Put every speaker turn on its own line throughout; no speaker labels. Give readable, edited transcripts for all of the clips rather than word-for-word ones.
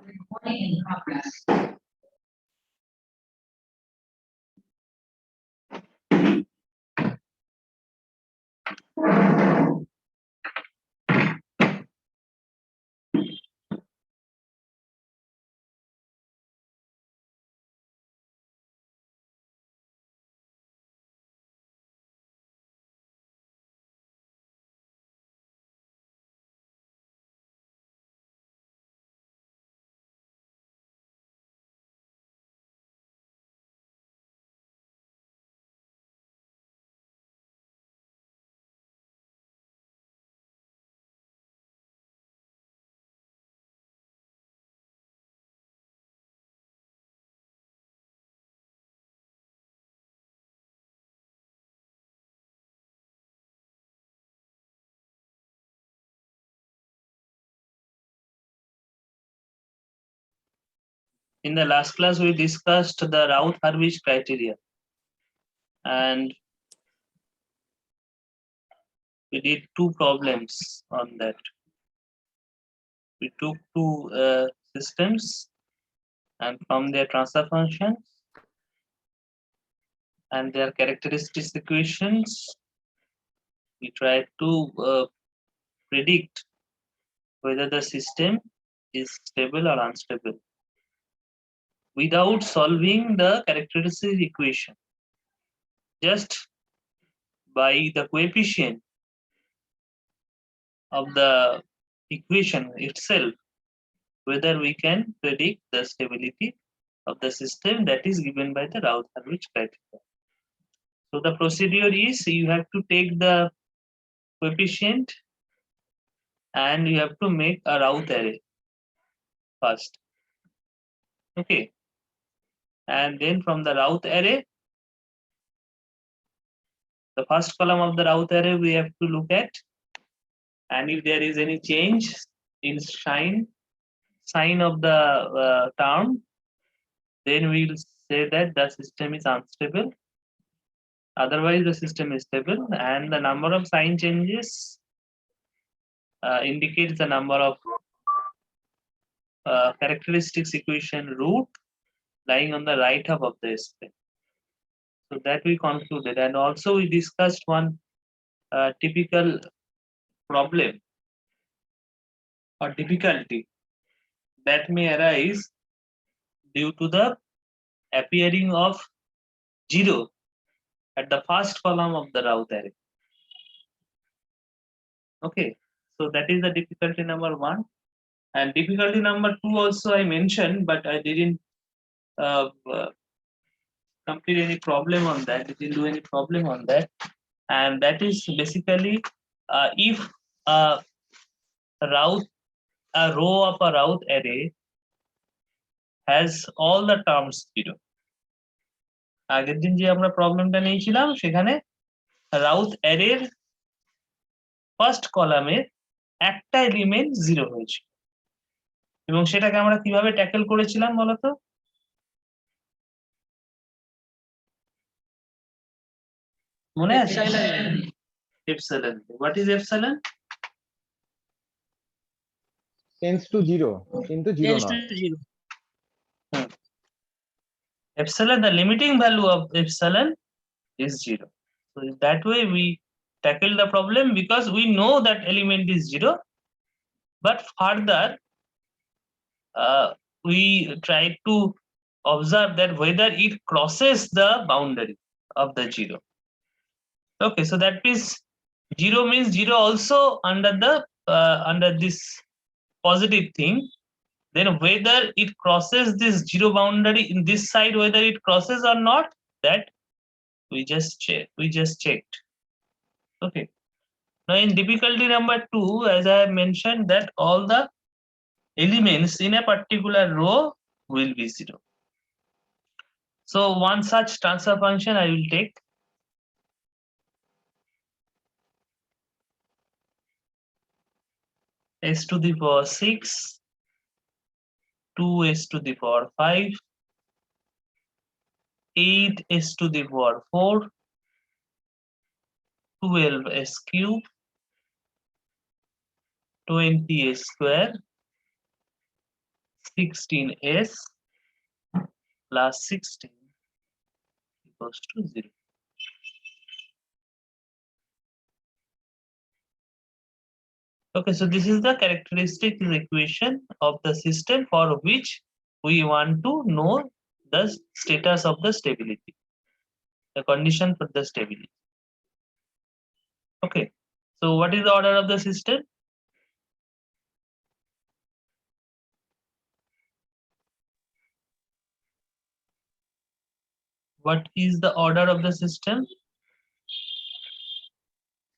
Recording in progress.
In the last class, we discussed the Routh-Hurwitz criteria, and we did two problems on that. We took two systems, and from their transfer functions and their characteristics equations, we tried to predict whether the system is stable or unstable without solving the characteristic equation, just by the coefficient of the equation itself, whether we can predict the stability of the system that is given by the Routh-Hurwitz criteria. So the procedure is you have to take the coefficient and you have to make a Routh array first. Okay. And then from the Routh array, the first column of the Routh array we have to look at, and if there is any change in sign of the term, then we will say that the system is unstable. Otherwise, the system is stable, and the number of sign changes indicates the number of characteristics equation root lying on the right half of the spin. So that we concluded, and also we discussed one typical problem or difficulty that may arise due to the appearing of 0 at the first column of the Routh array. Okay, so that is the difficulty number 1, and difficulty number 2 also I mentioned, but I didn't complete any problem on that. It didn't do any problem on that, and that is basically if a row of a Routh array has all the terms 0. আগের দিন যে আমরা প্রবলেমটা নিয়েছিলাম সেখানে Routh array first কলামের একটা element 0 হয়েছিল, এবং সেটাকে আমরা কিভাবে ট্যাকেল করেছিলাম বলতো? মনে আছে? Epsilon. What is epsilon?
Tends to 0, into 0
Tends to 0. Epsilon, the limiting value of epsilon is 0. So that way we tackle the problem, because we know that element is 0, but further we try to observe that whether it crosses the boundary of the 0. Okay, so that means 0 means 0 also under this positive thing. Then whether it crosses this 0 boundary in this side, whether it crosses or not, that we just checked. Okay, now in difficulty number 2, as I have mentioned, that all the elements in a particular row will be 0. So one such transfer function I will take. S to the power 6, 2s to the power 5, 8s to the power 4, 12s cube, 20s square, 16s plus 16 equals to 0. Okay, so this is the characteristic equation of the system for which we want to know the status of the stability, the condition for the stability. Okay, so what is the order of the system? What is the order of the system?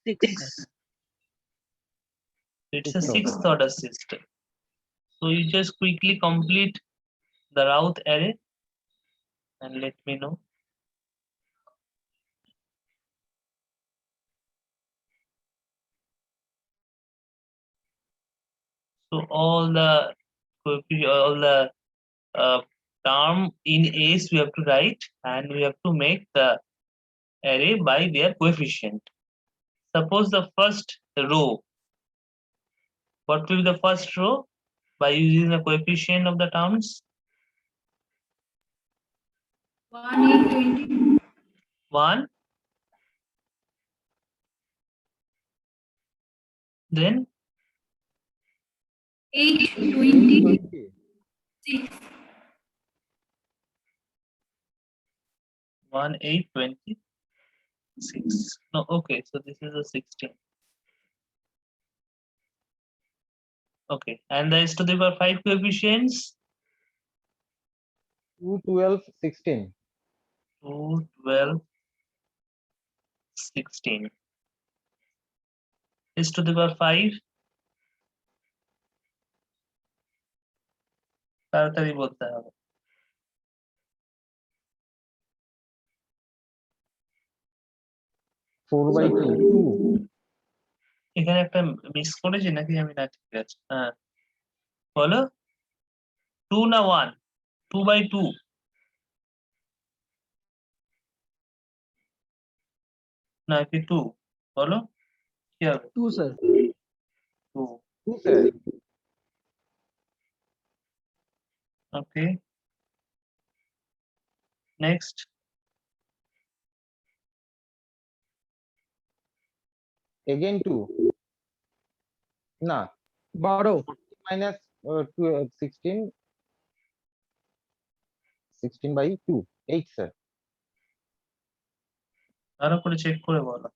6.
It's a
Sixth order.
sixth order system. So you just quickly complete the Routh array and let me know. So all the term in A's we have to write, and we have to make the array by their coefficient. Suppose the first row, what will be the first row by using the coefficient of the terms?
1, 8, 20.
1, then
8,
8,
20,
20.
6.
1, 8, 20, 6. No, okay, so this is a 16. Okay, and the s to the power 5 coefficients?
2, 12, 16.
2, 12, 16. S to the power 5? তাড়াতাড়ি বলতে হবে।
4 by 2. 2.
এখানে একটা miss করেছি নাকি আমি? না, ঠিক আছে। হ্যাঁ, বলো। 2 না 1? 2 by 2 নাকি 2? বলো কি হবে?
2, sir.
2.
2, sir.
Okay. Next.
Again 2. Nah.
12.
Minus 16. 16 by 2. 8, sir.
ভালো করে চেক করে বলো।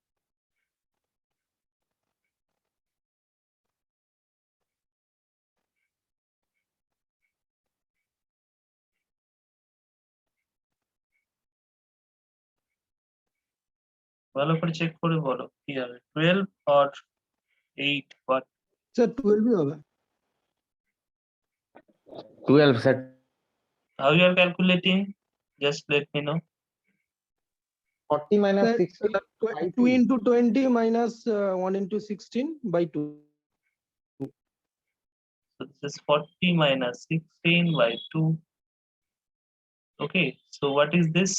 ভালো করে চেক করে বলো কি হবে, 12 or 8? What?
Sir, 12 হবে।
12, sir.
How you are calculating? Just let me know.
40 minus
Sir,
16 by
2
2.
into 20 minus 1 into 16 by 2.
So this is 40 minus 16 by 2. Okay, so what is this?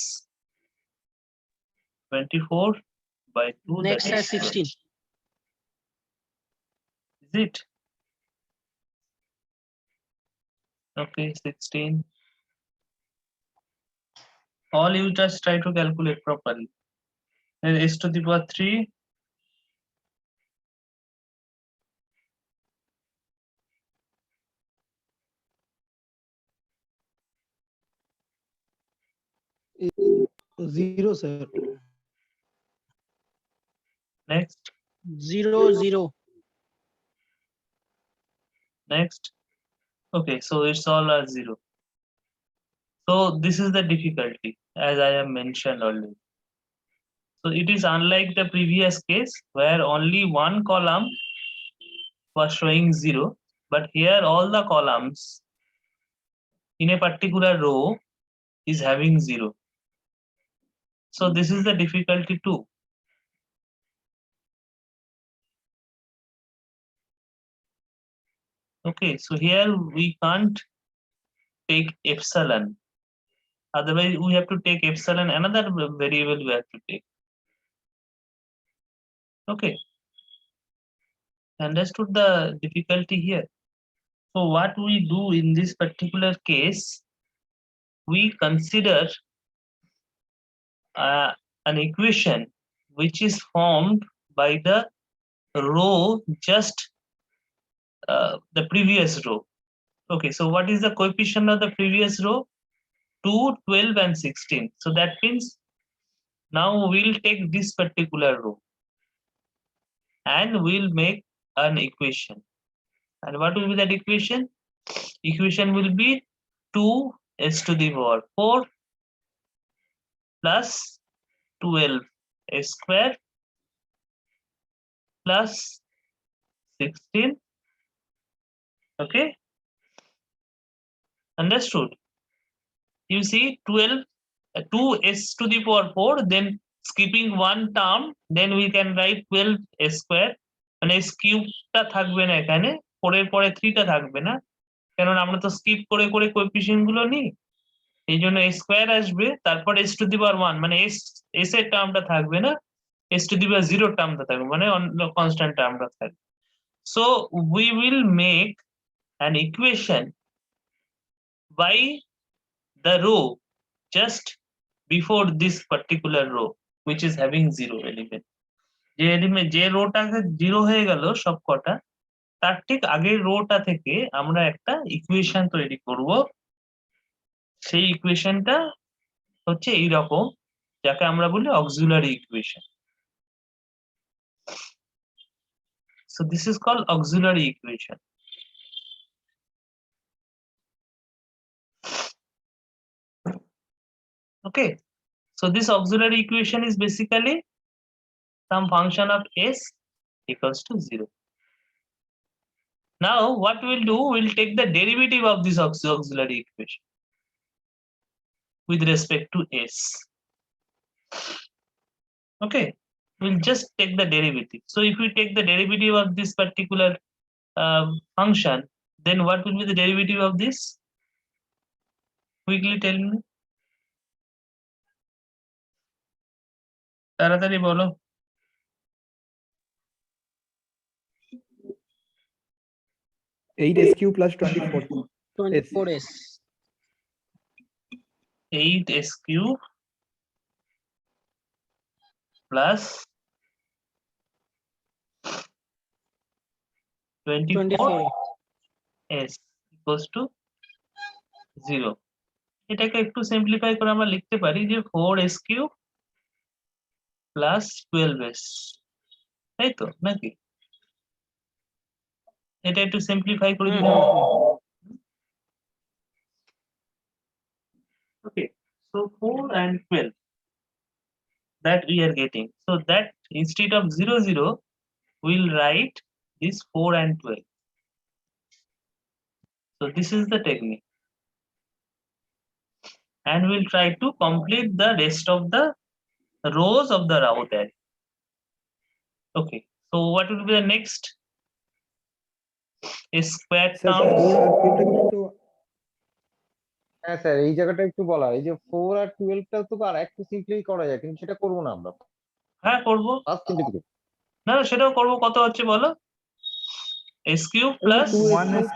24 by 2.
Next,
that
sir,
is
16.
Is it? Okay, 16. All you just try to calculate properly. Then s to the power 3.
Zero, sir.
Next.
0, 0.
Next. Okay, so it's all are 0. So this is the difficulty, as I have mentioned earlier. So it is unlike the previous case where only one column was showing 0, but here all the columns in a particular row is having 0. So this is the difficulty too. Okay, so here we can't take epsilon. Otherwise, we have to take epsilon, another variable we have to take. Okay. Understood the difficulty here? So what we do in this particular case, we consider an equation which is formed by the row just the previous row. Okay, so what is the coefficient of the previous row? 2, 12 and 16. So that means now we'll take this particular row and we'll make an equation. And what will be that equation? Equation will be 2s to the power 4 plus 12 square plus 16. Okay, understood? You see 12 2s to the power 4, then skipping one term, then we can write 12 square, মানে s কিউবটা থাকবে না এখানে, 4 এর পরে 3 টা থাকবে না, কারণ আমরা তো স্কিপ করে করে কোএফিসিয়েন্ট গুলো নিই, এই জন্য স্কয়ার আসবে, তারপর s টু দি পাওয়ার 1, মানে s এর টার্মটা থাকবে না, s টু দি পাওয়ার 0 টার্মটা থাকবে, মানে কনস্ট্যান্ট টার্মটা থাকবে। So we will make an equation by the row just before this particular row which is having 0 element. যে এলিমেন্ট যে রোটাকে 0 হয়ে গেল সব কটা, তার ঠিক আগের রোটা থেকে আমরা একটা ইকুয়েশন তৈরি করব। সেই ইকুয়েশনটা হচ্ছে এই রকম, যাকে আমরা বলি auxiliary equation. So this is called auxiliary equation. Okay, so this auxiliary equation is basically some function of s equals to 0. Now what we'll do, we'll take the derivative of this auxiliary equation with respect to s. Okay, we'll just take the derivative. So if we take the derivative of this particular function, then what will be the derivative of this? Quickly tell me. তাড়াতাড়ি বলো।
8s cube plus 24.
24s.
8s cube plus 24s equals to 0. এটাকে একটু simplify করে আমরা লিখতে পারি যে 4s cube plus 12s, তাই তো নাকি? এটা একটু সিম্পলিফাই করে দিলে। Okay, so 4 and 12 that we are getting. So that instead of 0 0, we'll write this 4 and 12. So this is the technique, and we'll try to complete the rest of the rows of the route array. Okay, so what will be the next? A square
Sir,
term.
4 আর 12 কিন্তু
হ্যাঁ sir, এই জায়গাটা একটু বলা, এই যে 4 আর 12 টা তো আর একটু সিম্পলি করা যায়, কিন্তু সেটা করবো না আমরা।
হ্যাঁ করবো,
ফার্স্ট সিম্পলিফিকেশন
না সেটাও করবো। কত হচ্ছে বলো? s cube plus
1s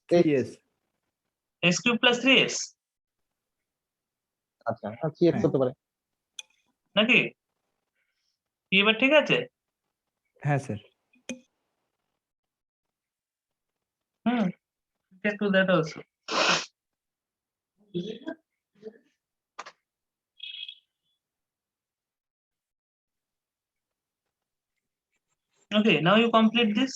3s.
s cube plus 3s,
আচ্ছা, 3x হতে পারে।
নাকি কি এবার ঠিক আছে?
হ্যাঁ sir.
Get to that also. Okay, now you complete this.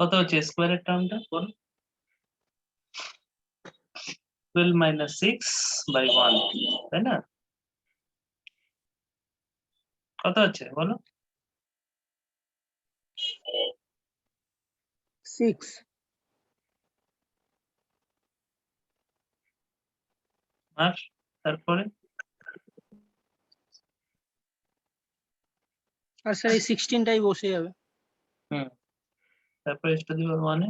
কত হচ্ছে স্কয়ারের টার্মটা বলো? 12 minus 6 by 1, তাই না? কত হচ্ছে বলো?
6.
আর তারপরে
আর স্যার এই 16টাই বসে যাবে।
তারপরে এক্সটা দিবার মানে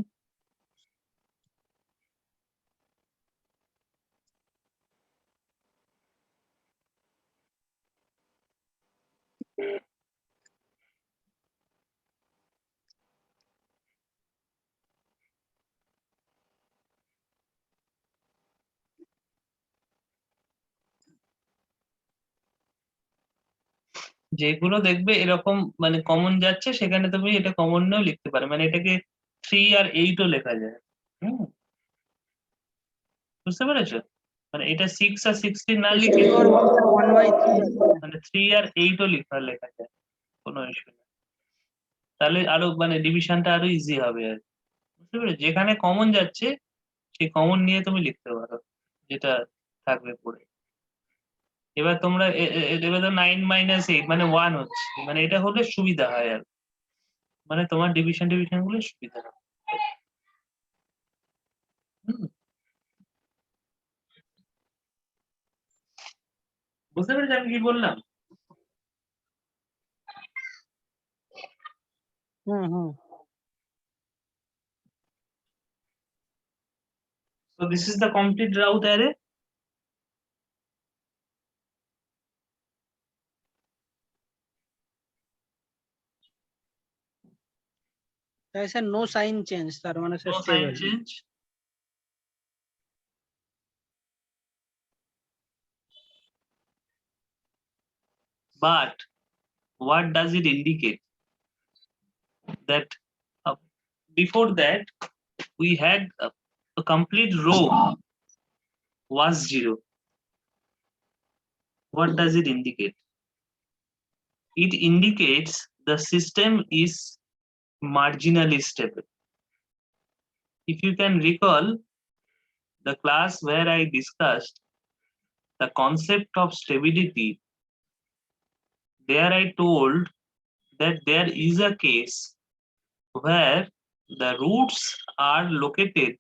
যেগুলো দেখবে এরকম মানে কমন যাচ্ছে সেখানে তুমি এটা কমন নিয়েও লিখতে পারো, মানে এটাকে 3 আর 8ও লেখা যায়। বুঝতে পেরেছো? মানে এটা 6 আর 16 না লিখে
2 আর 1 স্যার 1/3 আছে।
মানে 3 আর 8ও লেখা যায়, কোনো ইস্যু নেই। তাহলে আরো মানে ডিভিশনটা আরো ইজি হবে আর কি। বুঝতে পেরেছো? যেখানে কমন যাচ্ছে সেই কমন নিয়ে তুমি লিখতে পারো, যেটা থাকবে পড়ে। এবার তোমরা এবার 9 - 8 মানে 1 হচ্ছে, মানে এটা হলে সুবিধা হয় আর, মানে তোমার ডিভিশন গুলো সুবিধা হয়। হুম, বুঝতে পেরেছো আমি কি বললাম?
হুম।
So this is the complete route array.
তাই স্যার নো সাইন চেঞ্জ, তার মানে sir
No sign
stable.
change. But what does it indicate? That before that we had a complete row was 0. What does it indicate? It indicates the system is marginally stable. If you can recall the class where I discussed the concept of stability, there I told that there is a case where the roots are located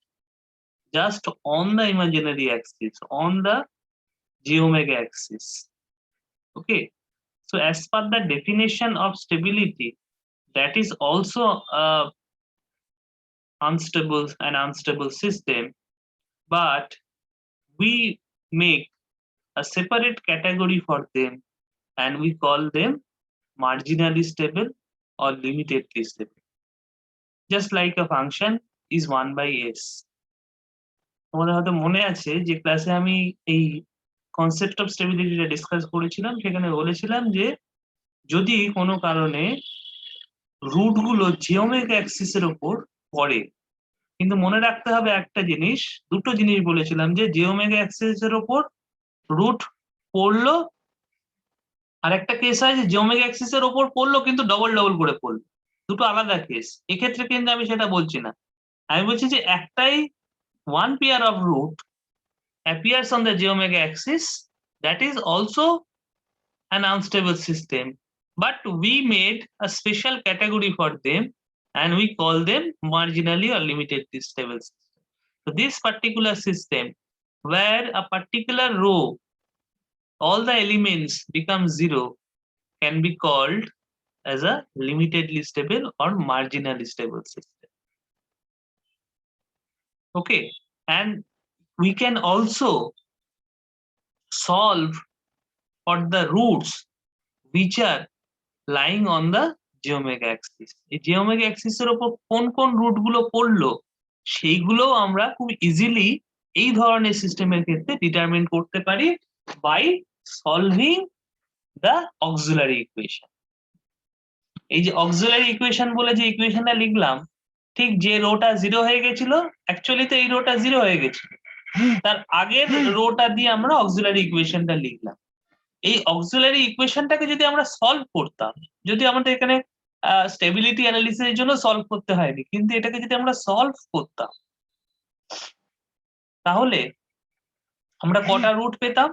just on the imaginary axis, on the j omega axis. Okay, so as per the definition of stability, that is also a unstable system, but we make a separate category for them and we call them marginally stable or limitedly stable, just like a function is 1/s. তোমাদের হয়তো মনে আছে যে ক্লাসে আমি এই concept of স্টেবিলিটিটা discuss করেছিলাম, সেখানে বলেছিলাম যে যদি কোনো কারণে রুট গুলো জিওমেট্রিক অ্যাক্সিসের উপর পড়ে, কিন্তু মনে রাখতে হবে একটা জিনিস, দুটো জিনিস বলেছিলাম, যে জিওমেট্রিক অ্যাক্সিসের উপর রুট পড়লো, আর একটা কেস হয় যে জিওমেট্রিক অ্যাক্সিসের উপর পড়লো কিন্তু ডবল করে পড়লো, দুটো আলাদা কেস। এক্ষেত্রে কিন্তু আমি সেটা বলছি না, আমি বলছি যে একটাই one pair of root appears on the geometric axis, that is also an unstable system, but we made a special category for them and we call them marginally or limitedly stable system. So this particular system where a particular row all the elements become 0 can be called as a limitedly stable or marginally stable system. Okay, and we can also solve for the roots which are lying on the geometric axis. এই geometric axis এর উপর কোন root গুলো পড়লো সেইগুলো আমরা খুব easily এই ধরনের সিস্টেমের ক্ষেত্রে ডিটারমিন করতে পারি by solving the auxiliary equation. এই যে অক্সিলারি ইকুয়েশন বলে যে ইকুয়েশনটা লিখলাম, ঠিক যে রোটা 0 হয়ে গেছিল, অ্যাকচুয়ালি তো এই রোটা 0 হয়ে গেছিল, তার আগের রোটা দিয়ে আমরা অক্সিলারি ইকুয়েশনটা লিখলাম। এই অক্সিলারি ইকুয়েশনটাকে যদি আমরা সলভ করতাম, যদি আমাদের এখানে স্টেবিলিটি অ্যানালিসিসের জন্য সলভ করতে হয়নি, কিন্তু এটাকে যদি আমরা সলভ করতাম তাহলে আমরা কটা রুট পেতাম?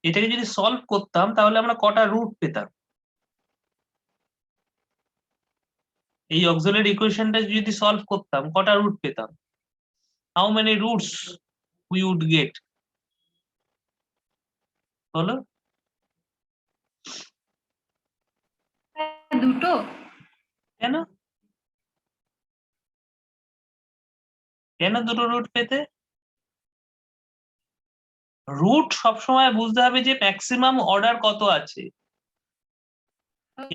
এটাকে যদি সলভ করতাম তাহলে আমরা কটা রুট পেতাম? এই অক্সিলারি ইকুয়েশনটা যদি সলভ করতাম কটা রুট পেতাম? How many roots we would get? বলো।
দুটো।
কেন কেন দুটো রুট পেতে? রুট সবসময় বুঝতে হবে যে ম্যাক্সিমাম অর্ডার কত আছে।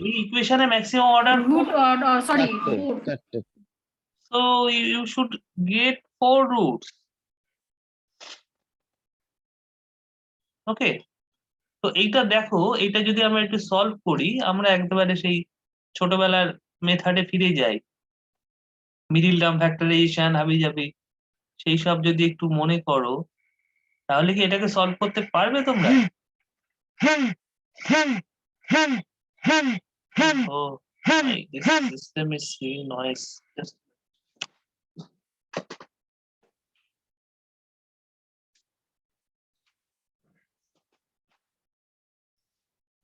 এই ইকুয়েশনে ম্যাক্সিমাম অর্ডার,
রুট সরি
চারটে
রুট।
চারটে
so you should get 4 roots. ওকে, তো এইটা দেখো, এইটা যদি আমরা একটু সলভ করি, আমরা একেবারে সেই ছোটবেলার মেথডে ফিরে যাই, মিডিল টার্ম ফ্যাক্টরাইজেশন হাবিজাবি, সেই সব যদি একটু মনে করো, তাহলে কি এটাকে সলভ করতে পারবে তোমরা? Oh, this system is really noise. Just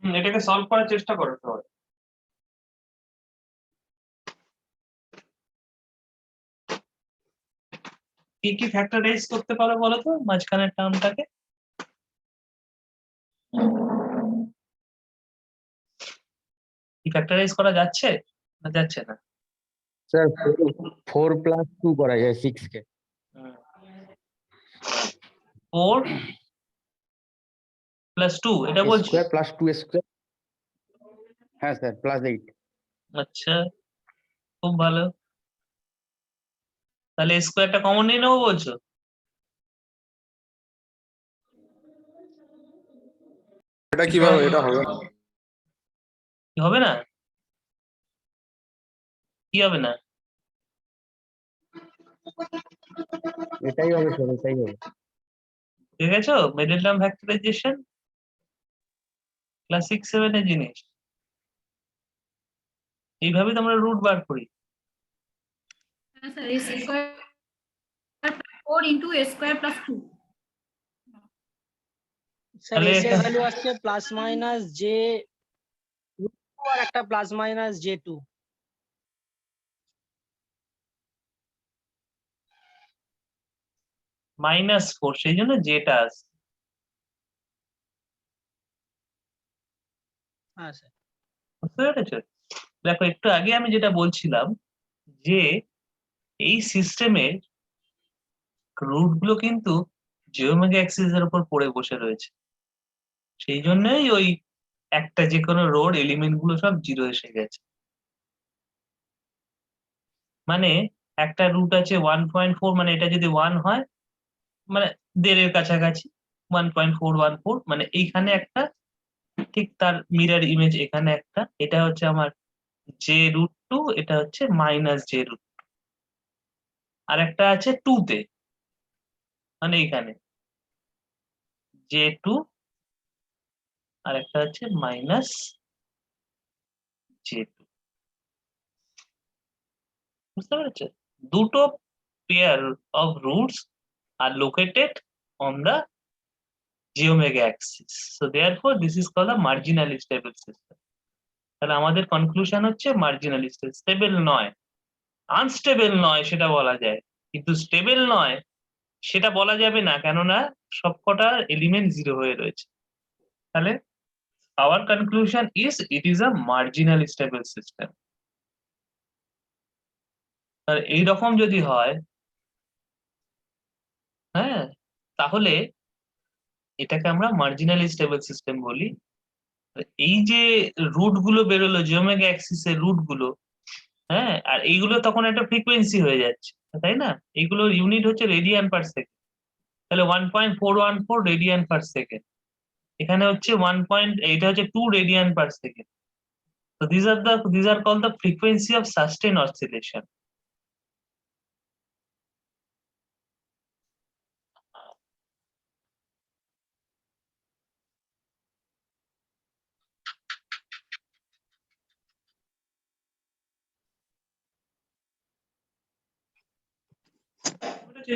এটাকে সলভ করার চেষ্টা করো সবাই। কি কি ফ্যাক্টরাইজ করতে পারো বলো তো মাঝখানের টার্মটাকে? কি ফ্যাক্টরাইজ করা যাচ্ছে না যাচ্ছে না?
স্যার 4 + 2 করা যায় 6 কে।
4 + 2 এটা বলছি।
Square plus 2 square. হ্যাঁ স্যার +8।
আচ্ছা, খুব ভালো। তাহলে স্কোয়ারটা কমন নিয়ে নেবো বলছো?
এটা কিভাবে? এটা হবে না।
কি হবে না? কি হবে না?
এটাই হবে স্যার, এটাই হবে।
ঠিক আছে, মিডল টার্ম ফ্যাক্টরাইজেশন ক্লাস 6-7 এর জিনিস। এইভাবে তো আমরা রুট বার করি।
Sir A square 4 into a square plus 2।
Sir
তাহলে
এস এর
এটা
ভ্যালু আসছে প্লাস মাইনাস জে আর একটা প্লাস মাইনাস জে 2।
-4, সেই জন্য যেটা আছে।
হ্যাঁ স্যার।
বুঝতে পেরেছো? দেখো একটু আগে আমি যেটা বলছিলাম যে এই সিস্টেমের রুট গুলো কিন্তু জিওমেট্রিক অ্যাক্সিস এর উপর পড়ে বসে রয়েছে, সেই জন্যই ওই একটা যে কোনো রোড এলিমেন্ট গুলো সব 0 এসে গেছে। মানে একটা রুট আছে 1.4, মানে এটা যদি 1 হয় মানে 1.5 এর কাছাকাছি, 1.414, মানে এইখানে একটা, ঠিক তার মিরর ইমেজ এখানে একটা, এটা হচ্ছে আমার J√2, এটা হচ্ছে -J√2, আর একটা আছে 2 তে, মানে এইখানে J2, আর একটা হচ্ছে -J2। বুঝতে পেরেছো? দুটো pair of roots are located on the geometric axis, so therefore this is called a marginally stable system. তাহলে আমাদের কনক্লুশন হচ্ছে মার্জিনালি স্টেবল নয়, আনস্টেবল নয় সেটা বলা যায়, কিন্তু স্টেবল নয় সেটা বলা যাবে না, কেননা সবকটা এলিমেন্ট 0 হয়ে রয়েছে। তাহলে our conclusion is it is a marginally stable system. আর এইরকম যদি হয়, হ্যাঁ, তাহলে এটাকে আমরা মার্জিনালি স্টেবল সিস্টেম বলি। এই যে রুট গুলো বেরোলো জিওমেট্রিক অ্যাক্সিস এর রুট গুলো, হ্যাঁ, আর এইগুলো তখন একটা ফ্রিকোয়েন্সি হয়ে যাচ্ছে, তাই না? এইগুলোর ইউনিট হচ্ছে রেডিয়ান পার সেকেন্ড। তাহলে 1.414 রেডিয়ান পার সেকেন্ড, এখানে হচ্ছে এটা হচ্ছে 2 রেডিয়ান পার সেকেন্ড। তো these are called the frequency of sustained oscillation.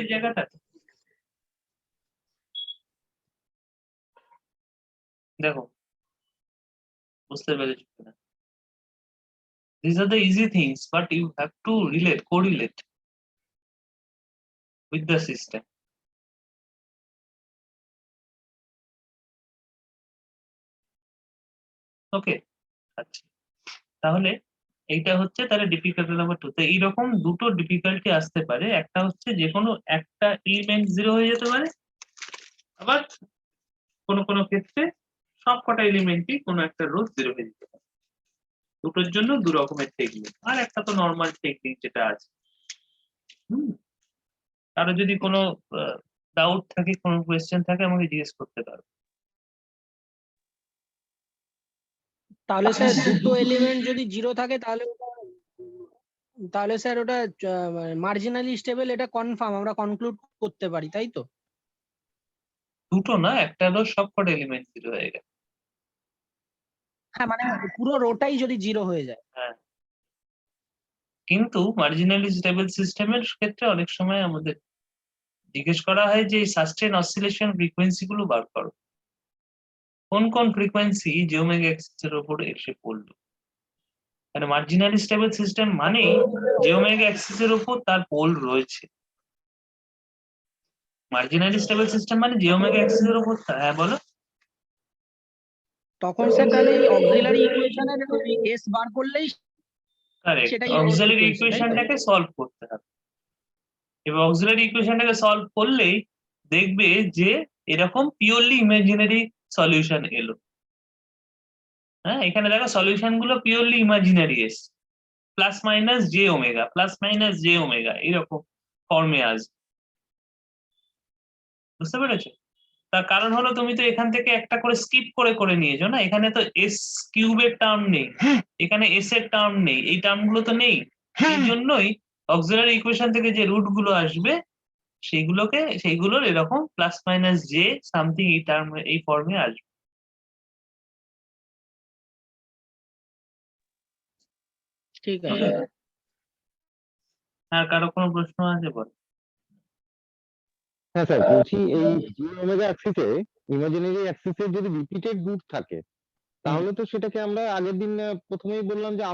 এই জায়গাটা দেখো, বুঝতে পেরেছো কিনা? These are the easy things, but you have to correlate with the system. ওকে, আচ্ছা, তাহলে এইটা হচ্ছে তাহলে ডিফিকাল্টি নাম্বার 2 তে এইরকম দুটো ডিফিকাল্টি আসতে পারে। একটা হচ্ছে যে কোনো একটা এলিমেন্ট জিরো হয়ে যেতে পারে, আবার কোনো ক্ষেত্রে সবকটা এলিমেন্টই কোনো একটা রো জিরো হয়ে যেতে পারে। দুটোর জন্য দু রকমের টেকনিক, আর একটা তো নর্মাল টেকনিক যেটা আছে। কারো যদি কোনো ডাউট থাকে, কোনো কোয়েশ্চেন থাকে, আমাকে জিজ্ঞেস করতে পারো।
তাহলে স্যার দুটো এলিমেন্ট যদি জিরো থাকে তাহলে স্যার ওটা মার্জিনালি স্টেবল, এটা কনফার্ম আমরা কনক্লুড করতে পারি, তাই তো?
দুটো না, একটা রো সবকটা এলিমেন্ট জিরো হয়ে গেছে।
হ্যাঁ, মানে পুরো রোটাই যদি জিরো হয়ে যায়।
হ্যাঁ, কিন্তু মার্জিনালি স্টেবল সিস্টেমের ক্ষেত্রে অনেক সময় আমাদের জিজ্ঞেস করা হয় যে সাস্টেন অসিলেশন ফ্রিকোয়েন্সি গুলো বার করো, কোন ফ্রিকোয়েন্সি জিওমেগা অ্যাক্সিস এর উপর এসে পড়লো। মানে মার্জিনালি স্টেবল সিস্টেম মানে জিওমেগা অ্যাক্সিস এর উপর তার পোল রয়েছে। মার্জিনালি স্টেবল সিস্টেম মানে জিওমেগা অ্যাক্সিস এর উপর। হ্যাঁ বলো।
তখন স্যার তাহলে এই অক্সিলারি ইকুয়েশনের এস বার করলেই
কারেক্ট,
সেটাই
অক্সিলারি
frequency, তাই তো?
ইকুয়েশনটাকে সলভ করতে হবে। এবার অক্সিলারি ইকুয়েশনটাকে সলভ করলেই দেখবে যে এরকম পিওরলি ইমাজিনারি সলিউশন এলো। হ্যাঁ, এখানে দেখো সলিউশন গুলো পিওরলি ইমাজিনারি এসে প্লাস মাইনাস জে ওমেগা এরকম ফর্মে আসবে। বুঝতে পেরেছো? তার কারণ হলো তুমি তো এখান থেকে একটা করে স্কিপ করে নিয়েছো না, এখানে তো এস কিউবের টার্ম নেই, এখানে এস এর টার্ম নেই, এই টার্ম গুলো তো নেই। এই জন্যই অক্সিলারি ইকুয়েশন থেকে যে রুট গুলো আসবে সেইগুলোর এরকম প্লাস মাইনাস জে সামথিং এই টার্ম এই ফর্মে আসবে।
ঠিক আছে।
আর কারো কোনো প্রশ্ন আছে বল?
হ্যাঁ স্যার, বলছি এই জি ওমেগা অ্যাক্সিসে ইমাজিনারি অ্যাক্সিসে যদি রিপিটেড রুট থাকে তাহলে তো সেটাকে আমরা আগের দিন প্রথমেই বললাম যে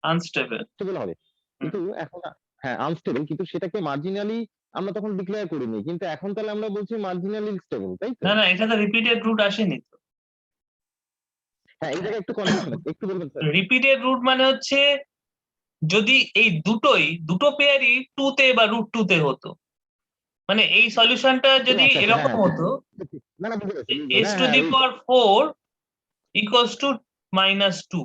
আনস্টেবল।
আনস্টেবল হবে, কিন্তু এখন হ্যাঁ আনস্টেবল, কিন্তু সেটাকে মার্জিনালি আমরা তখন ডিক্লেয়ার করিনি, কিন্তু এখন তাহলে আমরা বলছি মার্জিনালি স্টেবল, তাই তো?
না, এটা তো রিপিটেড রুট আসেনি তো।
হ্যাঁ, এই জায়গায় একটু কনফিউশন আছে, একটু বলবেন স্যার?
রিপিটেড রুট মানে হচ্ছে যদি এই দুটো পেয়ারই 2 তে বা √2 তে হতো, মানে এই সলিউশনটা যদি
আচ্ছা,
এরকম
হ্যাঁ,
হতো
না না বুঝতে পেরেছি,
s to the power 4 equals to -2,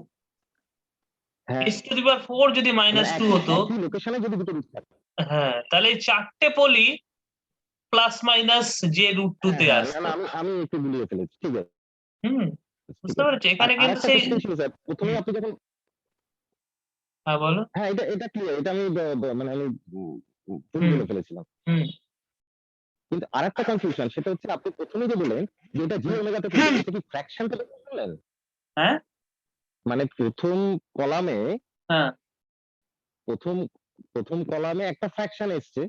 হ্যাঁ,
s টু দি পাওয়ার 4 যদি -2 হতো,
লোকেশনে যদি দুটো রুট থাকে,
হ্যাঁ, তাহলে এই চারটে পোলই প্লাস মাইনাস যে √2 তে
না
আসতো।
না আমি একটু গুলিয়ে ফেলেছি, ঠিক আছে।
বুঝতে পেরেছো? এখানে কিন্তু
আরেকটা
সেই
কোশ্চেন ছিল স্যার, প্রথমে আপনি যখন
হ্যাঁ বলো।
হ্যাঁ এটা ক্লিয়ার, এটা আমি মানে আমি ভুল বলে ফেলেছিলাম। কিন্তু আরেকটা কনফিউশন, সেটা হচ্ছে আপনি প্রথমে যে বললেন যে এটা জি ওমেগাতে পড়বে, এটা কি ফ্র্যাকশন থেকে বললেন?
হ্যাঁ,
মানে প্রথম কলামে
হ্যাঁ,
প্রথম কলামে একটা ফ্র্যাকশন এসছে,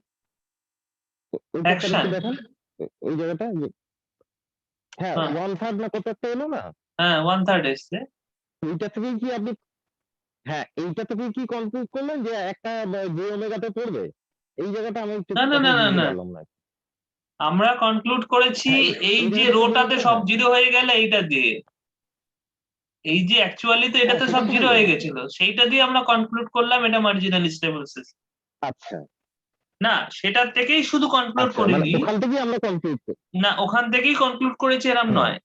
ওই
Fraction?
একটু দেখেন ওই জায়গাটা হ্যাঁ
হ্যাঁ।
1/3 না কত একটা এলো না,
হ্যাঁ 1/3 এসছে।
এইটা থেকে কি আপনি হ্যাঁ এইটা থেকে কি কনক্লুড করলেন যে একটা জি ওমেগাতে পড়বে? এই জায়গাটা আমি একটু
না, না, না, না,
বুঝতে
না।
পারলাম না।
আমরা কনক্লুড করেছি
হ্যাঁ,
এই
এই
যে
জায়গাটা
রোটাতে
বলতে
সব
হ্যাঁ।
জিরো হয়ে গেলে এইটা দিয়ে, এই যে অ্যাকচুয়ালি তো এটাতে
সেটা
সব
তো
জিরো
হয়ে
হয়ে
গেল।
গেছিল, সেইটা দিয়ে আমরা কনক্লুড করলাম এটা মার্জিনাল স্টেবল সিস্টেম।
আচ্ছা
না, সেটার থেকেই শুধু কনক্লুড
আচ্ছা, মানে
করিনি,
ওখান থেকেই আমরা কনক্লুড করি।
না ওখান থেকেই কনক্লুড করেছি এরম
হুম।
নয়।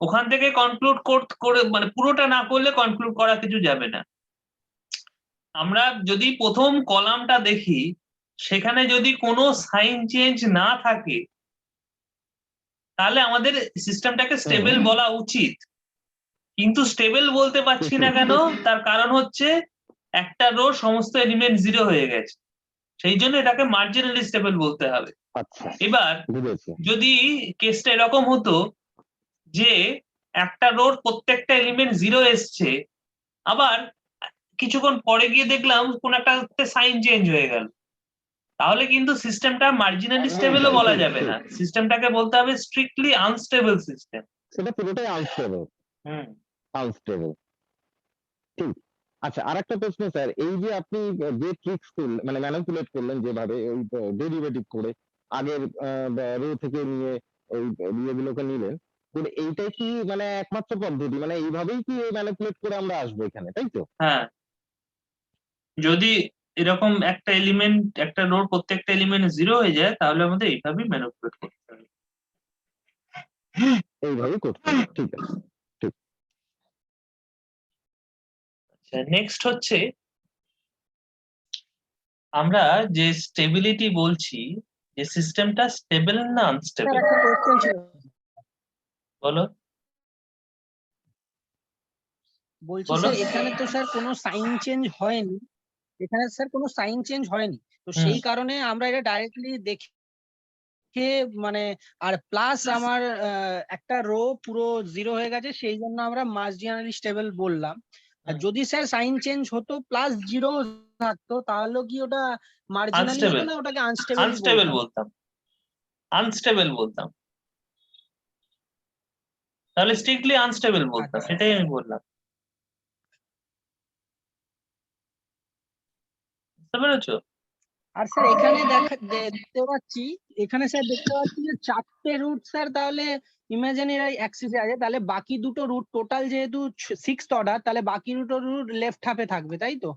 ওখান থেকে কনক্লুড করে মানে পুরোটা না করলে কনক্লুড করা কিছু যাবে না। আমরা যদি প্রথম কলামটা দেখি, সেখানে যদি কোনো সাইন চেঞ্জ না থাকে তাহলে আমাদের সিস্টেমটাকে স্টেবল বলা উচিত, কিন্তু স্টেবল বলতে পারছি না কেন, তার কারণ হচ্ছে একটা রো সমস্ত এলিমেন্ট জিরো হয়ে গেছে, সেই জন্য এটাকে মার্জিনালি স্টেবল বলতে হবে।
আচ্ছা,
এবার
বুঝেছি।
যদি কেসটা এরকম হতো যে একটা রোর প্রত্যেকটা এলিমেন্ট জিরো এসছে, আবার কিছুক্ষণ পরে গিয়ে দেখলাম কোন একটা সাইন চেঞ্জ হয়ে গেল, তাহলে কিন্তু সিস্টেমটা মার্জিনালি স্টেবলও বলা যাবে না, সিস্টেমটাকে বলতে হবে স্ট্রিক্টলি আনস্টেবল সিস্টেম।
সেটা পুরোটাই আনস্টেবল।
হুম।
আনস্টেবল, ঠিক। আচ্ছা, আরেকটা প্রশ্ন স্যার, এই যে আপনি যে ট্রিক্স করলেন মানে ম্যানিপুলেট করলেন যেভাবে ওই ডেরিভেটিভ করে আগের রো থেকে নিয়ে ওই ইয়েগুলোকে নিলেন, করে এইটাই কি মানে একমাত্র পদ্ধতি, মানে এইভাবেই কি ম্যানিপুলেট করে আমরা আসবো এখানে, তাই তো?
হ্যাঁ, যদি এরকম একটা এলিমেন্ট, একটা রোর প্রত্যেকটা এলিমেন্ট 0 হয়ে যায়, তাহলে আমাদের এইভাবেই ম্যানিপুলেট করতে হবে।
এইভাবেই করতে হবে, ঠিক আছে।
আচ্ছা, নেক্সট হচ্ছে আমরা যে স্টেবিলিটি বলছি, যে সিস্টেমটা স্টেবল না
স্যার
আনস্টেবল,
একটা কোয়েশ্চেন ছিল,
বলো
বলছি
বলো।
স্যার এখানে তো স্যার কোনো সাইন চেঞ্জ হয়নি, এখানে স্যার কোনো সাইন চেঞ্জ হয়নি, তো সেই কারণে আমরা এটা ডাইরেক্টলি দেখে মানে, আর প্লাস আমার একটা রো পুরো 0 হয়ে গেছে, সেই জন্য আমরা মার্জিনালি স্টেবল বললাম। আর যদি স্যার সাইন চেঞ্জ হতো প্লাস 0 থাকতো, তাহলে কি ওটা মার্জিনালি হতো
আনস্টেবল,
না ওটাকে আনস্টেবল
আনস্টেবল
বলতাম?
বলতাম, আনস্টেবল বলতাম, তাহলে স্ট্রিক্টলি আনস্টেবল বলতাম,
আচ্ছা।
এটাই আমি বললাম। বুঝতে পেরেছো?
আর স্যার এখানে দেখতে পাচ্ছি, এখানে স্যার দেখতে পাচ্ছি যে 4টে রুট স্যার তাহলে ইমাজিনারি অ্যাক্সিসে আছে, তাহলে বাকি দুটো রুট টোটাল যেহেতু 6th অর্ডার, তাহলে বাকি দুটো রুট লেফট হাফে থাকবে, তাই তো?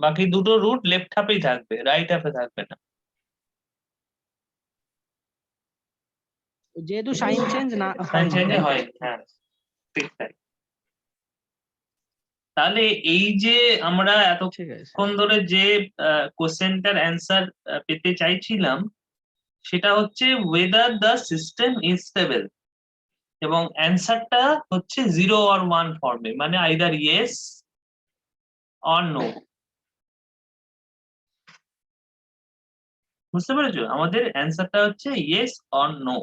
বাকি দুটো রুট লেফট হাফেই থাকবে, রাইট হাফে থাকবে না।
যেহেতু সাইন চেঞ্জ না
সাইন
হয়নি,
চেঞ্জ
তাই তো?
হয়, হ্যাঁ ঠিক তাই। তাহলে এই যে আমরা
ঠিক আছে
এতক্ষণ ধরে যে কোশ্চেনটার অ্যান্সার পেতে চাইছিলাম, সেটা হচ্ছে whether the system is stable, এবং অ্যান্সারটা হচ্ছে 0 or 1 ফর্মে, মানে আইদার ইয়েস অর নো। বুঝতে পেরেছো? আমাদের অ্যান্সারটা হচ্ছে ইয়েস অর নো,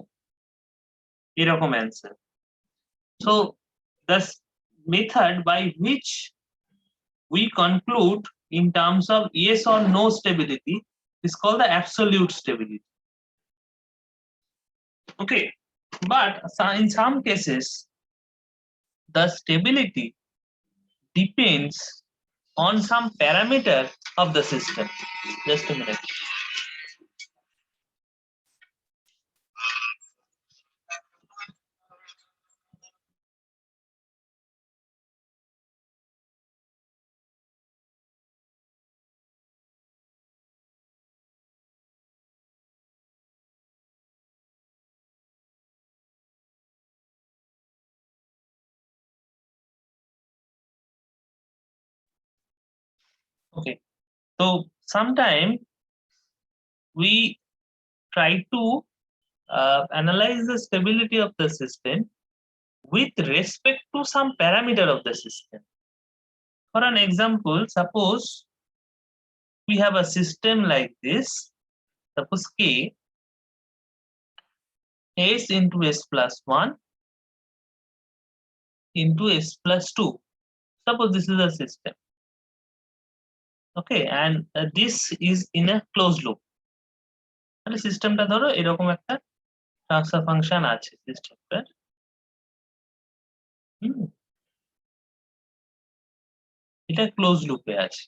এরকম answer. So the method by which we conclude in terms of yes or no stability is called the absolute stability. Okay, but in some cases the stability depends on some parameter of the system. Just a minute. Okay, so sometime we try to analyze the stability of the system with respect to some parameter of the system. For an example, suppose we have a system like this, suppose K, S into S plus 1 into S plus 2. Suppose this is a system. Okay, and this is in a closed loop. তাহলে সিস্টেমটা ধরো এরকম একটা transfer function আছে সিস্টেমটার। এটা close লুপে আছে।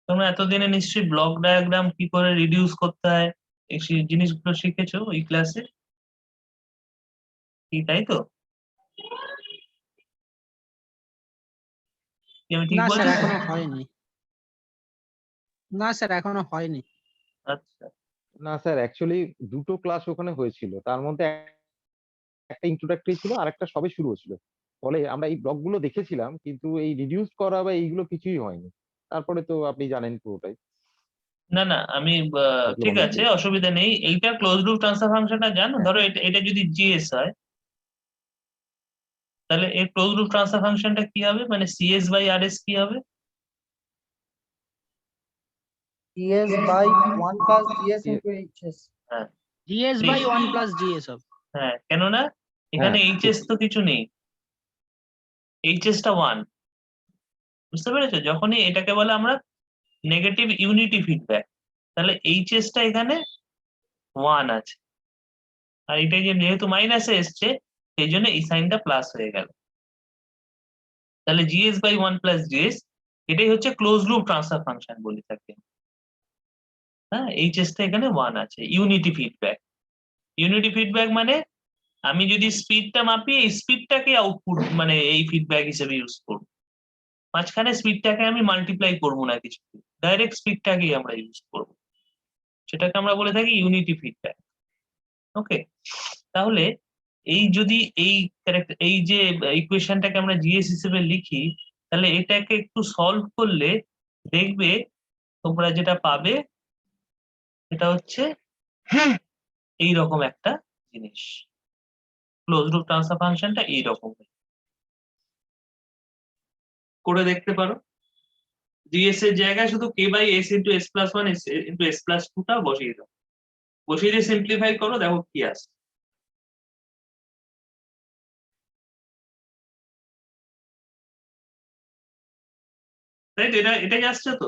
তোমরা এতদিনে নিশ্চয়ই ব্লক ডায়াগ্রাম কি করে রিডিউস করতে হয় এই জিনিসগুলো শিখেছো ওই ক্লাসে, কি তাই তো? কি আমি ঠিক
না স্যার
বলছি?
এখনো হয়নি, না স্যার এখনো হয়নি।
আচ্ছা,
না স্যার, অ্যাকচুয়ালি দুটো ক্লাস ওখানে হয়েছিল, তার মধ্যে একটা ইন্ট্রোডাক্টরি ছিল আর একটা সবে শুরু হয়েছিল। ফলে আমরা এই ব্লকগুলো দেখেছিলাম, কিন্তু এই রিডিউস করা বা এইগুলো কিছুই হয়নি। তারপরে তো আপনি জানেন পুরোটাই।
না না আমি ঠিক আছে, অসুবিধা নেই। এইটা ক্লোজ লুপ ট্রান্সফার ফাংশনটা জানো? ধরো এটা যদি জিএস হয়, তাহলে এর ক্লোজ লুপ ট্রান্সফার ফাংশনটা কি হবে, মানে সিএস বাই আরএস কি হবে?
GS by 1 plus GS into HS.
হ্যাঁ
GS by 1 plus GS হবে।
হ্যাঁ, কেননা এখানে এইচএস তো কিছু নেই, এইচএস টা 1। বুঝতে পেরেছো? যখনই এটাকে বলে আমরা নেগেটিভ ইউনিটি ফিডব্যাক, তাহলে এইচএস টা এখানে 1 আছে, আর এটা যেহেতু মাইনাসে এসছে সেই জন্য এই সাইনটা প্লাস হয়ে গেল। তাহলে জিএস বাই 1 প্লাস জিএস এটাই হচ্ছে ক্লোজ লুপ ট্রান্সফার ফাংশন বলে থাকে। হ্যাঁ, এইচএস টা এখানে 1 আছে। ইউনিটি ফিডব্যাক, ইউনিটি ফিডব্যাক মানে আমি যদি স্পিডটা মাপি এই স্পিডটাকে আউটপুট মানে এই ফিডব্যাক হিসেবে ইউজ করব, মাঝখানে স্পিডটাকে আমি মাল্টিপ্লাই করবো না কিছু, ডাইরেক্ট স্পিডটাকেই আমরা ইউজ করব, সেটাকে আমরা বলে থাকি ইউনিটি ফিডব্যাক। ওকে, তাহলে এই যদি এই যে ইকুয়েশনটাকে আমরা জিএস হিসেবে লিখি, তাহলে এটাকে একটু সলভ করলে দেখবে তোমরা যেটা পাবে এটা হচ্ছে এইরকম একটা জিনিস। ক্লোজ লুপ ট্রান্সফার ফাংশনটা এইরকম করে দেখতে পারো। জিএস এর জায়গায় শুধু k by s into s plus one into s plus টুটা বসিয়ে দাও, বসিয়ে দিয়ে সিম্পলিফাই করো, দেখো কি আসে। তাই তো, এটাই আসছে তো।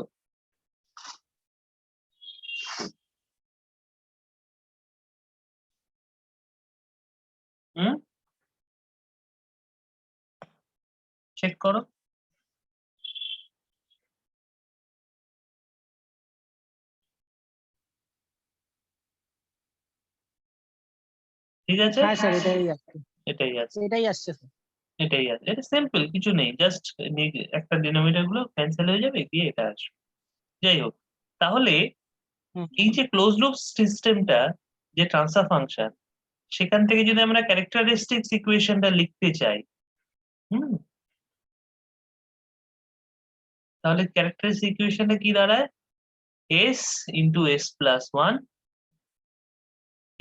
হুম, চেক করো। ঠিক আছে,
হ্যাঁ স্যার এটাই আসছে,
এটাই আছে,
এটাই আসছে স্যার।
এটাই আছে। এটা সিম্পল, কিছু নেই, জাস্ট একটা ডিনোমিনেটর গুলো ক্যান্সেল হয়ে যাবে, গিয়ে এটা আসবে। যাই হোক, তাহলে
হুম।
এই যে ক্লোজ লুপ সিস্টেমটা, যে ট্রান্সফার ফাংশন, সেখান থেকে যদি আমরা ক্যারেক্টারিস্টিক্স ইকুয়েশনটা লিখতে চাই, হুম, তাহলে ক্যারেক্টারিস্টিক ইকুয়েশনটা কি দাঁড়ায়? S into s plus one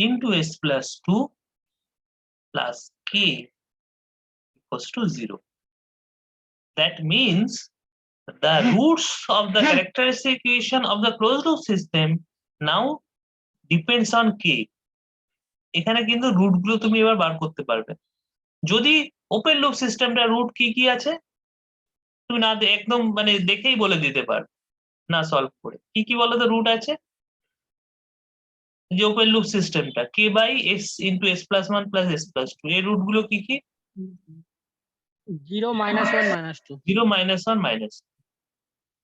into s plus two plus k equals to 0. That means the roots of the characteristic equation of the closed loop system now depends on k. এখানে কিন্তু root গুলো তুমি এবার বার করতে পারবে। যদি open loop সিস্টেমটা root কি কি আছে তুমি না একদম মানে দেখেই বলে দিতে পারবে, না সলভ করে। কি কি বলো তো রুট আছে? যে ওপেন লুপ সিস্টেমটা k by s into s plus one plus s plus two, এই রুট গুলো কি কি?
0 -1 -2।
0 -1 মাইনাস,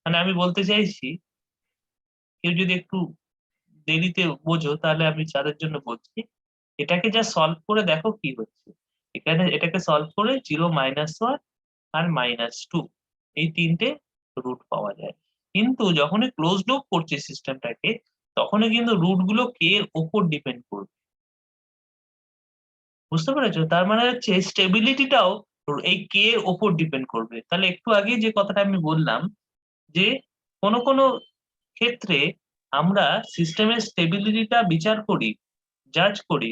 মানে আমি বলতে চাইছি কেউ যদি একটু দেরিতে বোঝো তাহলে আমি তাদের জন্য বলছি, এটাকে যা সলভ করে দেখো কি হচ্ছে। এখানে এটাকে সলভ করে 0 -1 আর -2 এই তিনটে রুট পাওয়া যায়। কিন্তু যখনই ক্লোজ লুপ করছে সিস্টেমটাকে, তখনই কিন্তু রুট গুলো কে এর ওপর ডিপেন্ড করবে। বুঝতে পেরেছো? তার মানে হচ্ছে স্টেবিলিটিটাও এই কে এর ওপর ডিপেন্ড করবে। তাহলে একটু আগে যে কথাটা আমি বললাম যে কোনো কোনো ক্ষেত্রে আমরা সিস্টেমের স্টেবিলিটিটা বিচার করি, জাজ করি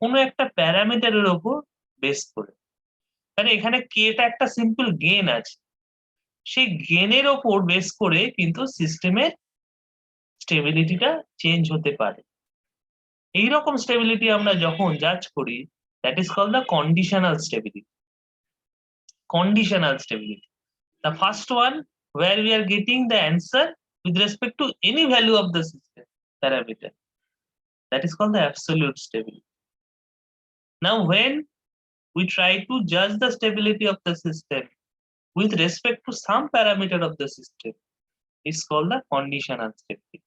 কোনো একটা প্যারামিটারের ওপর বেস করে। মানে এখানে কেটা একটা সিম্পল গেন আছে, সেই গেনের ওপর বেস করে কিন্তু সিস্টেমের স্টেবিলিটিটা চেঞ্জ হতে পারে। এইরকম স্টেবিলিটি আমরা যখন জাজ করি, that is called the conditional stability. Conditional stability, the first one where we are getting the answer with respect to any value of the system parameter, that is called the absolute stability. Now when we try to judge the stability of the system with respect to some parameter of the system, it's called the conditional stability.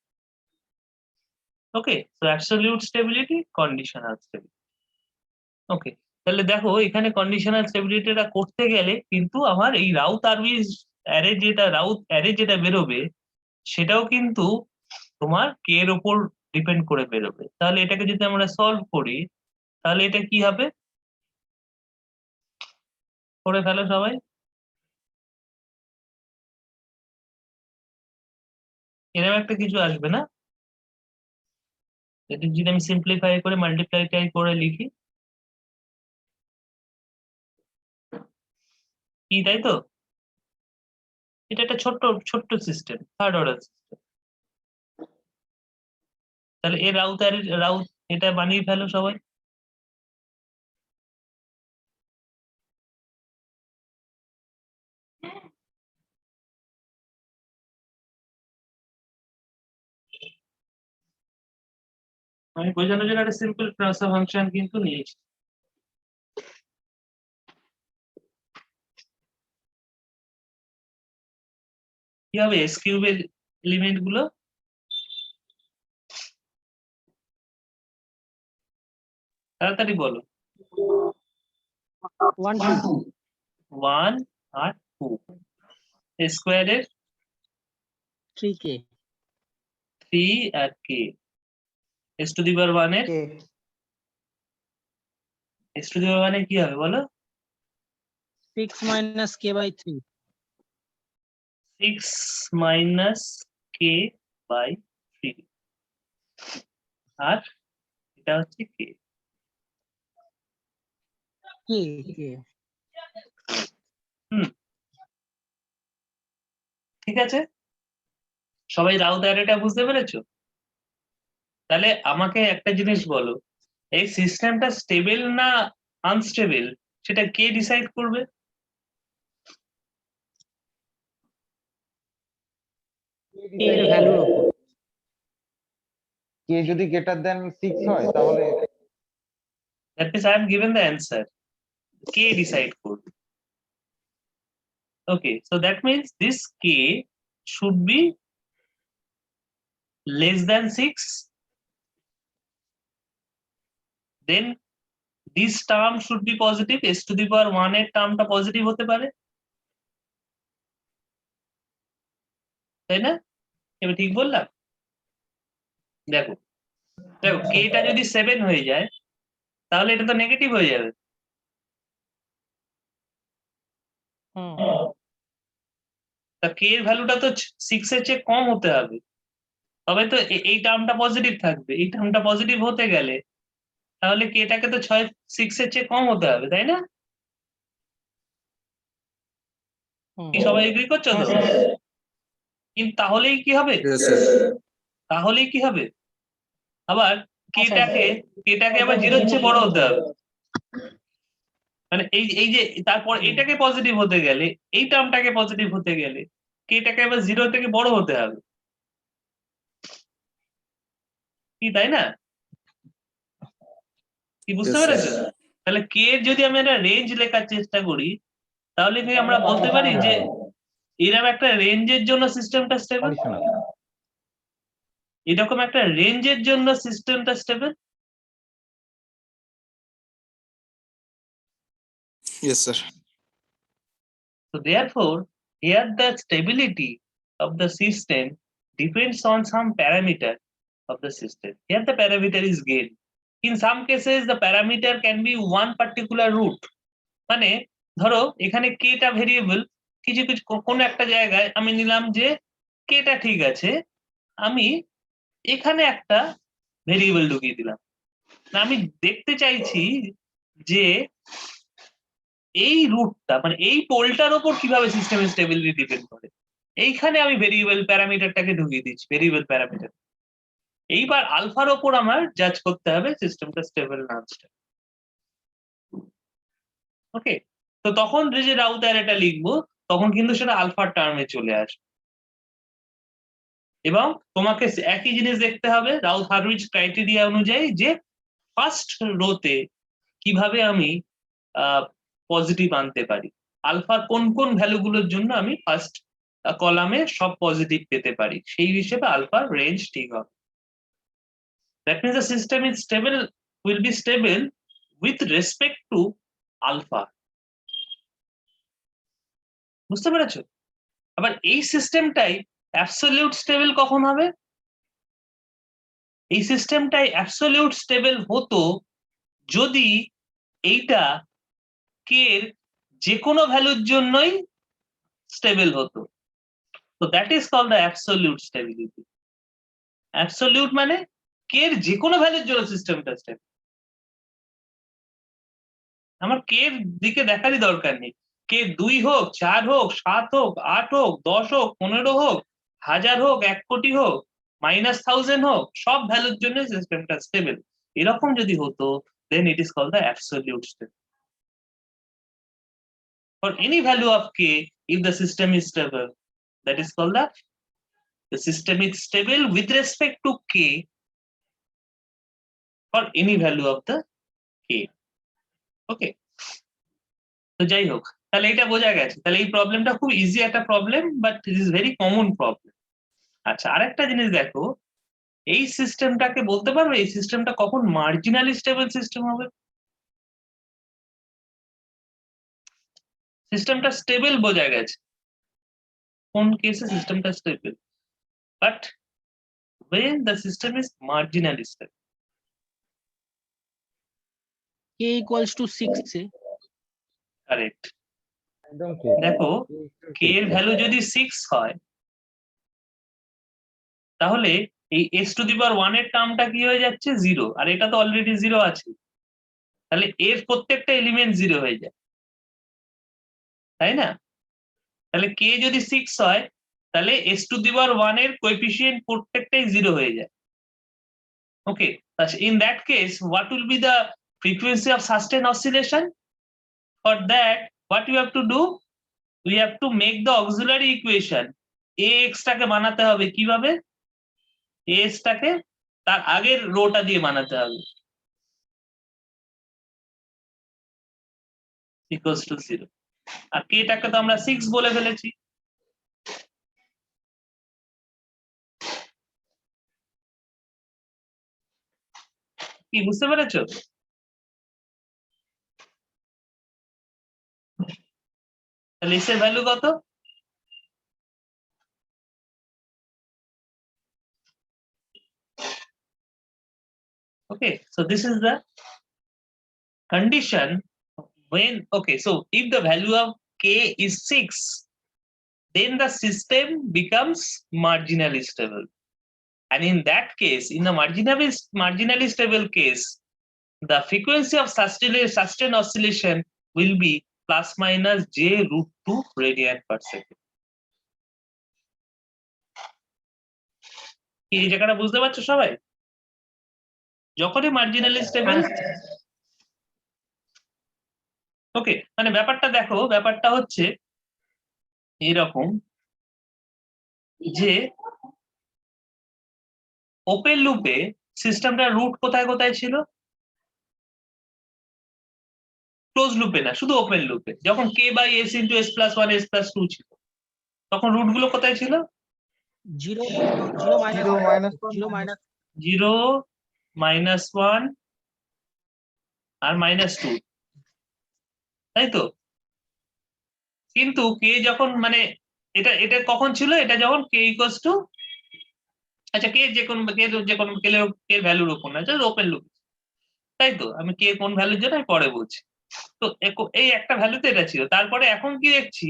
Okay, so absolute stability, conditional stability. Okay, তাহলে দেখো এখানে conditional স্টেবিলিটিটা করতে গেলে কিন্তু আমার এই Routh আরবিজ array যেটা বেরোবে সেটাও কিন্তু তোমার কে এর উপর ডিপেন্ড করে বেরোবে। তাহলে এটাকে যদি আমরা সলভ করি তাহলে এটা কি হবে? করে ফেলো সবাই। এরকম একটা কিছু আসবে না? এটা যদি আমি সিম্পলিফাই করে মাল্টিপ্লাই করে লিখি, কি তাই তো? এটা একটা ছোট্ট ছোট্ট সিস্টেম, থার্ড অর্ডার সিস্টেম। তাহলে এর রাউথ এটা বানিয়ে ফেলো সবাই। আমি বোঝানোর জন্য একটা সিম্পল ট্রান্সফার ফাংশন কিন্তু নিয়েছি। কি হবে এস কিউবের এলিমেন্ট গুলো? তাড়াতাড়ি বলো।
1 2
1 আর 2। স্কোয়ারের
3k
3 আর k। S to the power 1 এর
K.
S to the power 1 এর কি হবে বলো?
6 minus k by 3
6 minus k by 3। আর এটা হচ্ছে কে।
k
ঠিক আছে, সবাই রাউত অ্যারেটা বুঝতে পেরেছো? তাহলে আমাকে একটা জিনিস বলো, এই সিস্টেমটা স্টেবল না আনস্টেবল সেটা কে ডিসাইড করবে?
এর ভ্যালুর উপর
কে যদি গ্রেটার দেন 6 হয় তাহলে
that means I am given the answer, k decide করবে। Okay, so that means this k should be less than 6, then this term should be positive, s to the power 1 এর টার্মটা positive হতে পারে, তাই না? আমি ঠিক বললাম? দেখো দেখো কেটা যদি 7 হয়ে যায় তাহলে এটা তো নেগেটিভ হয়ে যাবে। তা কে এর ভ্যালুটা তো 6 এর চেয়ে কম হতে হবে, তবে তো এই টার্মটা পজিটিভ থাকবে। এই টার্মটা পজিটিভ হতে গেলে তাহলে কেটাকে তো 6 এর চেয়ে কম হতে হবে, তাই না? কি সবাই এগ্রি করছো তো? কিন্তু তাহলেই কি হবে?
Yes, sir.
তাহলেই কি হবে? আবার কেটাকে আবার 0 এর চেয়ে বড় হতে হবে। মানে এই যে তারপর এটাকে পজিটিভ হতে গেলে, এই টার্মটাকে পজিটিভ হতে গেলে কেটাকে আবার 0 থেকে বড় হতে হবে, কি তাই না? কি বুঝতে
Yes, sir.
পেরেছো? তাহলে কে এর যদি আমি একটা রেঞ্জ লেখার চেষ্টা করি তাহলে কি আমরা বলতে পারি যে এরকম একটা রেঞ্জের জন্য সিস্টেমটা স্টেবল,
কন্ডিশনাল।
এরকম একটা রেঞ্জের জন্য সিস্টেমটা stable.
Yes, sir.
So therefore, here the stability of the system depends on some parameter of the system. Here the parameter is gain. In some cases, the parameter can be one particular root. মানে ধরো এখানে কেটা variable, কিছু কিছু কোনো একটা জায়গায় আমি নিলাম যে কেটা ঠিক আছে, আমি এখানে একটা ভেরিয়েবল ঢুকিয়ে দিলাম। না, আমি দেখতে চাইছি যে এই রুটটা মানে এই পোলটার উপর কিভাবে সিস্টেমের স্টেবিলিটি ডিপেন্ড করে। এইখানে আমি ভেরিয়েবল প্যারামিটারটাকে ঢুকিয়ে দিচ্ছি, ভেরিয়েবল প্যারামিটার। এইবার আলফার ওপর আমার জাজ করতে হবে সিস্টেমটা স্টেবল না আনস্টেবল। ওকে, তো তখন যে রাউত অ্যারেটা লিখবো তখন কিন্তু সেটা আলফার টার্মে চলে আসবে। এবং তোমাকে একই জিনিস দেখতে হবে রাউত হার্টউইচ ক্রাইটেরিয়া অনুযায়ী যে ফার্স্ট রোতে কিভাবে আমি পজিটিভ আনতে পারি, আলফার কোন কোন ভ্যালুগুলোর জন্য আমি ফার্স্ট কলামে সব পজিটিভ পেতে পারি, সেই হিসেবে আলফার রেঞ্জ ঠিক হবে। That means the system is stable, will be stable with respect to alpha. বুঝতে পেরেছো? আবার এই সিস্টেমটাই অ্যাবসলিউট স্টেবল কখন হবে? এই সিস্টেমটাই অ্যাবসলিউট স্টেবল হতো যদি এইটা কে এর যে কোনো ভ্যালুর জন্যই স্টেবল হতো। তো that is called the absolute stability. Absolute মানে কে এর যে কোনো ভ্যালুর জন্য সিস্টেমটা স্টেবল। আমার কে এর দিকে দেখারই দরকার নেই, কে 2 হোক, 4 হোক, 7 হোক, 8 হোক, 10 হোক, 15 হোক, 1000 হোক, 1 কোটি হোক, -1000 হোক, সব ভ্যালুর জন্য সিস্টেমটা স্টেবল। এরকম যদি হতো then it is called the absolute stable. For any value of k, if the system is stable, that is called the system is stable with respect to k for any value of the k. Okay, তো যাই হোক তাহলে এটা বোঝা গেছে, তাহলে এই প্রবলেমটা খুব ইজি একটা problem, but it is very common problem. আচ্ছা, আরেকটা জিনিস দেখো, এই সিস্টেমটাকে বলতে পারবে এই সিস্টেমটা কখন মার্জিনালি স্টেবল সিস্টেম হবে? সিস্টেমটা স্টেবল বোঝা গেছে, কোন কেসে সিস্টেমটা stable, but when the system is marginally stable.
k equals to 6 A
Correct.
একদম ঠিক।
দেখো k এর ভ্যালু যদি 6 হয়, তাহলে এই s টু দি পাওয়ার 1 এর টার্মটা কি হয়ে যাচ্ছে 0, আর এটা তো অলরেডি 0 আছে, তাহলে এর প্রত্যেকটা এলিমেন্ট 0 হয়ে যায়, তাই না? তাহলে k যদি 6 হয়, তাহলে s টু দি পাওয়ার 1 এর কোএফিসিয়েন্ট প্রত্যেকটাই 0 হয়ে যায়। ওকে, in that case what will be the frequency of sustained oscillation? For that, what you have to do, we have to make the auxiliary equation ax টাকে বানাতে হবে কিভাবে, as টাকে তার আগের রোটা দিয়ে বানাতে হবে, equals to 0, আর k টাকে তো আমরা 6 বলে ফেলেছি। কি বুঝতে পেরেছো? তাহলে s এর ভ্যালু কত? Okay, so this is the condition when, okay, so if the value of k is 6, then the system becomes marginally stable. And in that case, in the marginally stable case, the frequency of sustained oscillation will be plus minus j root 2 radian per second. এই জায়গাটা বুঝতে পারছো সবাই? যখনই marginally stable, ওকে, মানে ব্যাপারটা দেখো, ব্যাপারটা হচ্ছে এরকম যে ওপেন লুপে সিস্টেমটা রুট কোথায় কোথায় ছিল? ক্লোজ লুপে না, শুধু ওপেন লুপে। যখন k by s into s plus 1 s plus 2 ছিল, তখন রুট গুলো কোথায় ছিল?
0
মাইনাস 1 আর -2, তাই তো? কিন্তু k যখন মানে এটা এটা কখন ছিল? এটা যখন k ইকুয়ালস টু, আচ্ছা k যে কোন k এর ভ্যালুর উপর না, জাস্ট ওপেন লুপ, তাই তো? আমি k কোন ভ্যালুর জন্য পরে বলছি। তো এই একটা ভ্যালুতে এটা ছিল, তারপরে এখন কি দেখছি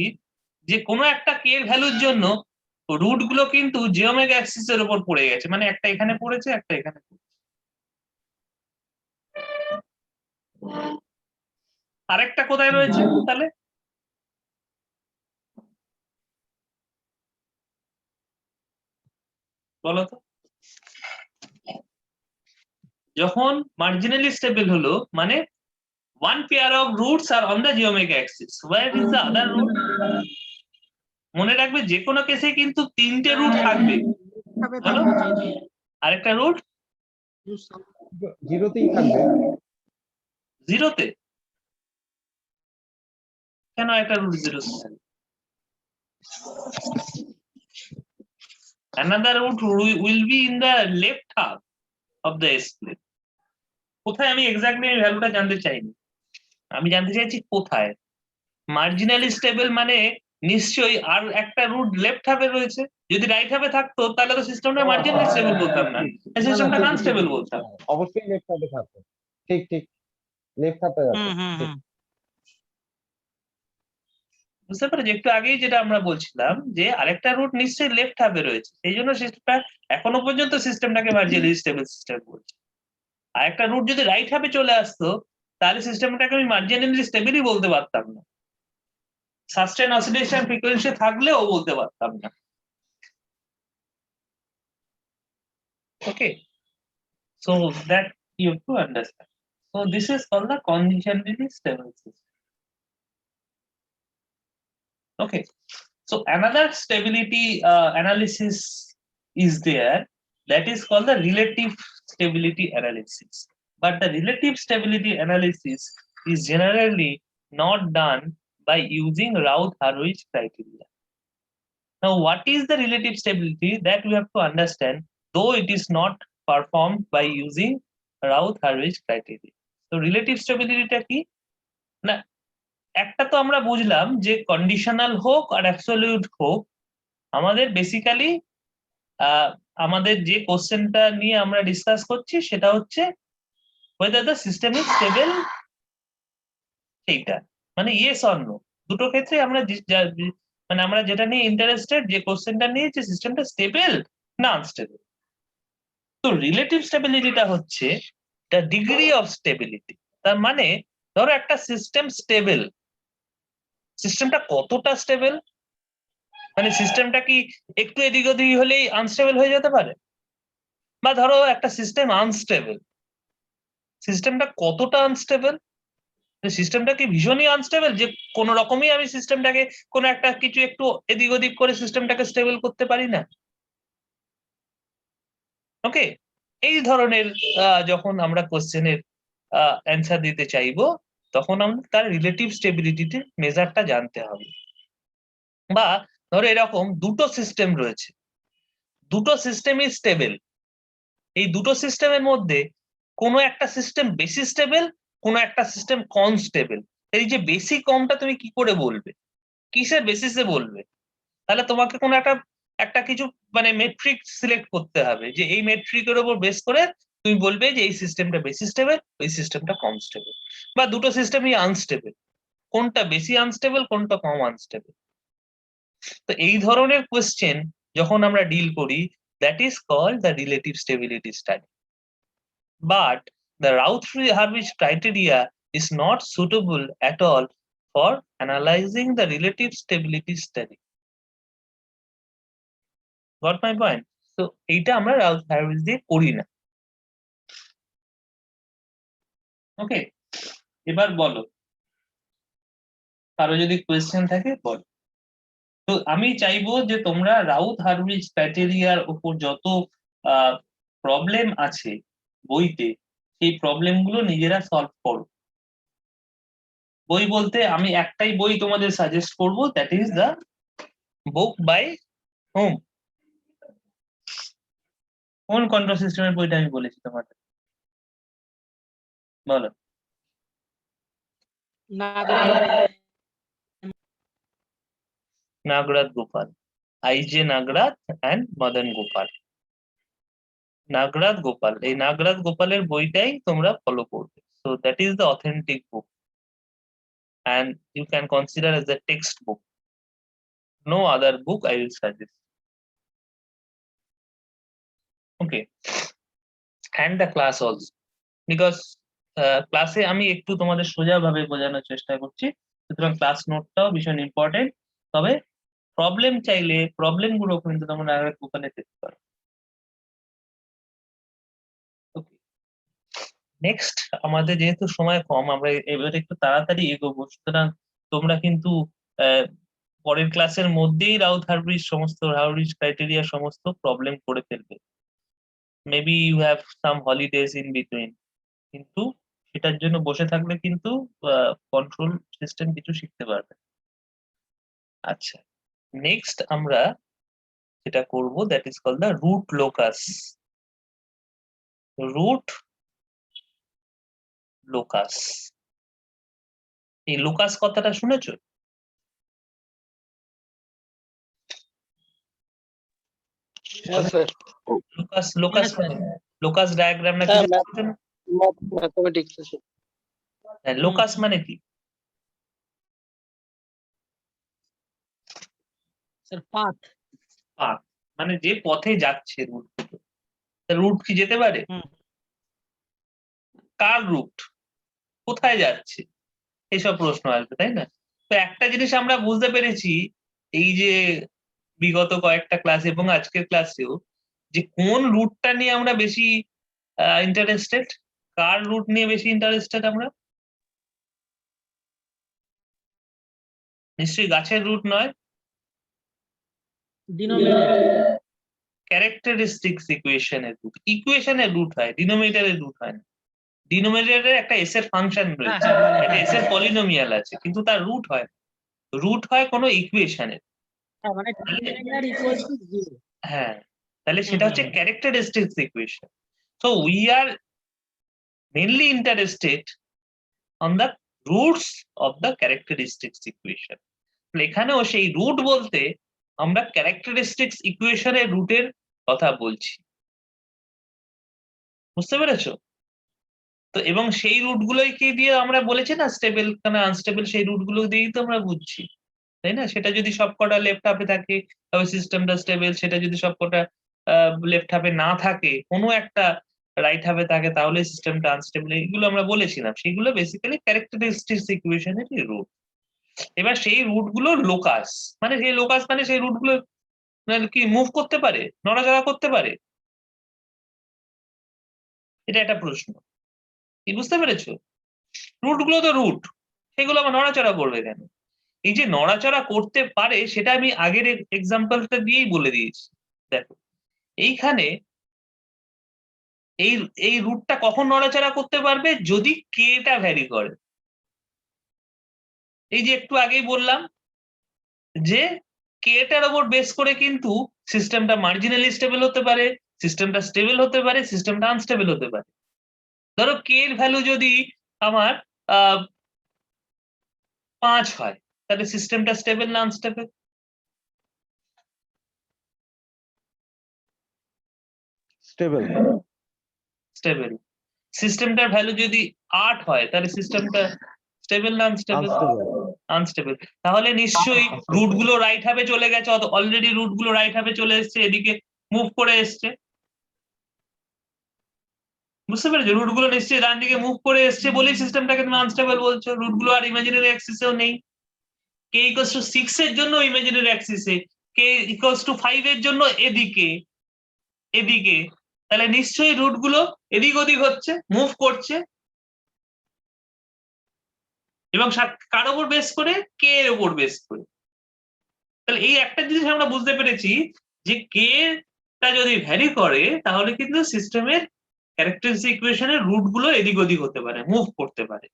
যে কোনো একটা k এর ভ্যালুর জন্য রুট গুলো কিন্তু জিওমেট্রিক অ্যাক্সিস এর উপর পড়ে গেছে, মানে একটা এখানে পড়েছে, একটা এখানে পড়েছে। আরেকটা কোথায় রয়েছে তাহলে? বলো তো। যখন মার্জিনালি স্টেবল হলো, মানে one pair of roots are on the geometric axis, where is the other root? মনে রাখবে যে কোনো কেসে কিন্তু তিনটে রুট থাকবে, বলো। আরেকটা রুট
জিরোতেই থাকবে।
জিরোতে? কেন একটা root zero? Another root will be in the left half of the S plane. কোথায়? আমি এক্স্যাক্টলি ভ্যালুটা জানতে চাইনি, আমি জানতে চাইছি কোথায়। মার্জিনালি স্টেবল মানে নিশ্চয়ই আর একটা রুট লেফট হাফে রয়েছে, যদি রাইট হাফে থাকতো তাহলে তো সিস্টেমটা মার্জিনালি স্টেবল বলতাম না, সিস্টেমটা আনস্টেবল বলতাম।
অবশ্যই লেফট হাতে থাকবে, ঠিক ঠিক, লেফট হাতে আছে।
বুঝতে পারছি? একটু আগেই যেটা আমরা বলছিলাম যে আরেকটা রুট নিশ্চয়ই লেফট হাফে রয়েছে, সেই জন্য সিস্টেমটা এখনো পর্যন্ত সিস্টেমটাকে মার্জিনালি স্টেবল সিস্টেম বলছে। আর একটা রুট যদি রাইট হাফে চলে আসতো, তাহলে সিস্টেমটাকে আমি মার্জিনালি স্টেবলই বলতে পারতাম না, সাস্টেন অসিলেশন ফ্রিকোয়েন্সি থাকলেও বলতে পারতাম না। Okay, so that you have to understand. So this is called the conditionally stable system. Okay, so another stability analysis is there, that is called the relative stability analysis. But the relative stability analysis is generally not done by using Routh-Hurwitz criteria. Now, what is the relative stability that we have to understand, though it is not performed by using Routh-Hurwitz criteria. So, relative stability টা কি? না, একটা তো আমরা বুঝলাম যে conditional হোক আর absolute হোক, আমাদের বেসিক্যালি আমাদের যে কোশ্চেনটা নিয়ে আমরা ডিসকাস করছি সেটা হচ্ছে whether the system is stable, সেইটা মানে ইয়েস অর নো, দুটো ক্ষেত্রে আমরা মানে আমরা যেটা নিয়ে ইন্টারেস্টেড, যে কোশ্চেনটা নিয়ে যে সিস্টেমটা স্টেবল না আনস্টেবল। তো রিলেটিভ স্টেবিলিটিটা হচ্ছে দ্য ডিগ্রি অফ স্টেবিলিটি। তার মানে ধরো একটা সিস্টেম স্টেবল, সিস্টেমটা কতটা স্টেবল, মানে সিস্টেমটা কি একটু এদিক ওদিক হলেই আনস্টেবল হয়ে যেতে পারে, বা ধরো একটা সিস্টেম আনস্টেবল, সিস্টেমটা কতটা আনস্টেবল, সিস্টেমটা কি ভীষণই আনস্টেবল যে কোনো রকমই আমি সিস্টেমটাকে কোনো একটা কিছু একটু এদিক ওদিক করে সিস্টেমটাকে স্টেবল করতে পারি না। ওকে, এই ধরনের যখন আমরা কোশ্চেনের অ্যান্সার দিতে চাইবো তখন আমরা তার রিলেটিভ স্টেবিলিটিতে মেজারটা জানতে হবে। বা ধরো এরকম দুটো সিস্টেম রয়েছে, দুটো সিস্টেমই স্টেবল, এই দুটো সিস্টেমের মধ্যে কোনো একটা সিস্টেম বেশি স্টেবল, কোনো একটা সিস্টেম কম স্টেবল। এই যে বেশি কমটা তুমি কি করে বলবে, কিসের বেসিসে বলবে? তাহলে তোমাকে কোনো একটা কিছু মানে মেট্রিক সিলেক্ট করতে হবে, যে এই মেট্রিকের উপর বেস করে তুমি বলবে যে এই সিস্টেমটা বেশি স্টেবল, ওই সিস্টেমটা কম স্টেবল। বা দুটো সিস্টেমই আনস্টেবল, কোনটা বেশি আনস্টেবল, কোনটা কম আনস্টেবল। তো এই ধরনের কোয়েশ্চেন যখন আমরা ডিল করি, that is called the relative stability study. But the Routh-Hurwitz criteria is not suitable at all for analyzing the relative stability study. Got my point? So এইটা আমরা Routh-Hurwitz দিয়ে করি না। ওকে, এবার বলো, কারো যদি কোয়েশ্চেন থাকে বলো। তো আমি চাইবো যে তোমরা Routh-Hurwitz ক্রাইটেরিয়ার উপর যত প্রবলেম আছে বইতে, সেই প্রবলেম গুলো নিজেরা সলভ করো। বই বলতে আমি একটাই বই তোমাদের সাজেস্ট করব, that is the book by whom. কোন কন্ট্রোল সিস্টেমের বইটা আমি বলেছি তোমাদের, বলো। Nagrath Gopal, I J Nagrath and Madan Gopal. নাগরাথ গোপাল, এই নাগরাথ গোপালের বইটাই তোমরা ফলো করবে। So that is the authentic book and you can consider as a textbook. No other book I will suggest. Okay, and the class also, because ক্লাসে আমি একটু তোমাদের সোজাভাবে বোঝানোর চেষ্টা করছি, সুতরাং ক্লাস নোটটাও ভীষণ ইম্পর্টেন্ট। তবে প্রবলেম চাইলে প্রবলেম গুলো কিন্তু তোমরা নাগরাথ গোপালে দেখতে পারো। নেক্সট, আমাদের যেহেতু সময় কম, আমরা এবারে একটু তাড়াতাড়ি এগোবো, সুতরাং তোমরা কিন্তু পরের ক্লাসের মধ্যেই Routh-Hurwitz ক্রাইটেরিয়া সমস্ত প্রবলেম করে ফেলবে। Maybe you have some holidays in between, কিন্তু সেটার জন্য বসে থাকলে কিন্তু কন্ট্রোল সিস্টেম কিছু শিখতে পারবে। আচ্ছা, নেক্সট আমরা যেটা করব, that is called the root locus. Root locus, এই লোকাস কথাটা শুনেছো?
হ্যাঁ sir,
locus, locus locus diagram না কি?
ম্যাথমেটিক্স আছে।
লোকাস মানে কি?
স্যার পাথ,
পাথ মানে যে পথে যাচ্ছে রুট, রুট কি যেতে পারে? কার রুট, কোথায় যাচ্ছে, এইসব প্রশ্ন আসবে, তাই না? তো একটা জিনিস আমরা বুঝতে পেরেছি এই যে বিগত কয়েকটা ক্লাস এবং আজকের ক্লাসেও, যে কোন রুটটা নিয়ে আমরা বেশি ইন্টারেস্টেড, কার রুট নিয়ে বেশি ইন্টারেস্টেড আমরা? নিশ্চয়ই গাছের রুট নয়, ক্যারেক্টারিস্টিক্স ইকুয়েশনের রুট। ইকুয়েশনের রুট হয়, ডিনোমিনেটরের রুট হয় না। ডিনোমিনেটরে একটা এস এর ফাংশন রয়েছে, একটা এস এর পলিনোমিয়াল আছে, কিন্তু তার রুট হয় না। রুট হয় কোনো ইকুয়েশনের।
হ্যাঁ, মানে ডিনোমিনেটর ইকুয়াল টু 0।
হ্যাঁ, তাহলে সেটা হচ্ছে characteristics equation. So we are mainly interested on the roots of the characteristics equation. এখানেও সেই রুট বলতে আমরা ক্যারেক্টারিস্টিক্স ইকুয়েশনের রুটের কথা বলছি, বুঝতে পেরেছো? তো এবং সেই রুট গুলোই কি দিয়ে আমরা বলেছি না স্টেবল না আনস্টেবল, সেই রুট গুলো দিয়েই তো আমরা বুঝছি, তাই না? সেটা যদি সবকটা লেফট হাফে থাকে তবে সিস্টেমটা স্টেবল, সেটা যদি সবকটা লেফট হাফে না থাকে, কোনো একটা রাইট হাফে থাকে, তাহলে সিস্টেমটা আনস্টেবল। এইগুলো আমরা বলেছিলাম, সেগুলো বেসিক্যালি ক্যারেক্টারিস্টিক্স ইকুয়েশনের রুট। এবার সেই রুট গুলো লোকাস, মানে সেই লোকাস মানে সেই রুট গুলো কি মুভ করতে পারে, নড়াচড়া করতে পারে? এটা একটা প্রশ্ন, কি বুঝতে পেরেছো? রুট গুলো তো রুট, সেগুলো আবার নড়াচড়া করবে কেন? এই যে নড়াচড়া করতে পারে সেটা আমি আগের এক্সাম্পলটা দিয়েই বলে দিয়েছি। দেখো এইখানে এই এই রুটটা কখন নড়াচড়া করতে পারবে, যদি কে টা ভ্যারি করে। এই যে একটু আগেই বললাম যে কে টার উপর বেস করে কিন্তু সিস্টেমটা মার্জিনালি স্টেবল হতে পারে, সিস্টেমটা স্টেবল হতে পারে, সিস্টেমটা আনস্টেবল হতে পারে। ধরো কে এর ভ্যালু যদি আমার 5 হয়, তাহলে সিস্টেমটা স্টেবল না আনস্টেবল?
স্টেবল।
স্টেবল। সিস্টেমটার ভ্যালু যদি 8 হয়, তাহলে সিস্টেমটা স্টেবল না আনস্টেবল? আনস্টেবল। তাহলে নিশ্চয়ই রুট গুলো রাইট হাফে চলে গেছে, অলরেডি রুট গুলো রাইট হাফে চলে এসছে, এদিকে মুভ করে এসছে, বুঝতে পেরেছো? রুট গুলো নিশ্চয়ই ডান দিকে মুভ করে এসছে বলেই সিস্টেমটাকে তুমি আনস্টেবল বলছো। রুট গুলো আর ইমাজিনারি অ্যাক্সিসেও নেই। কে ইকুয়ালস টু 6 এর জন্য ইমাজিনারি অ্যাক্সিসে, কে ইকুয়ালস টু 5 এর জন্য এদিকে এদিকে, তাহলে নিশ্চয়ই রুট গুলো এদিক ওদিক হচ্ছে, মুভ করছে, এবং কার উপর বেস করে? কে এর উপর বেস করে। তাহলে এই একটা জিনিস আমরা বুঝতে পেরেছি যে কে টা যদি ভ্যারি করে তাহলে কিন্তু সিস্টেমের ক্যারেক্টারিস্টিক ইকুয়েশনের রুট গুলো এদিক ওদিক হতে পারে, মুভ করতে পারে,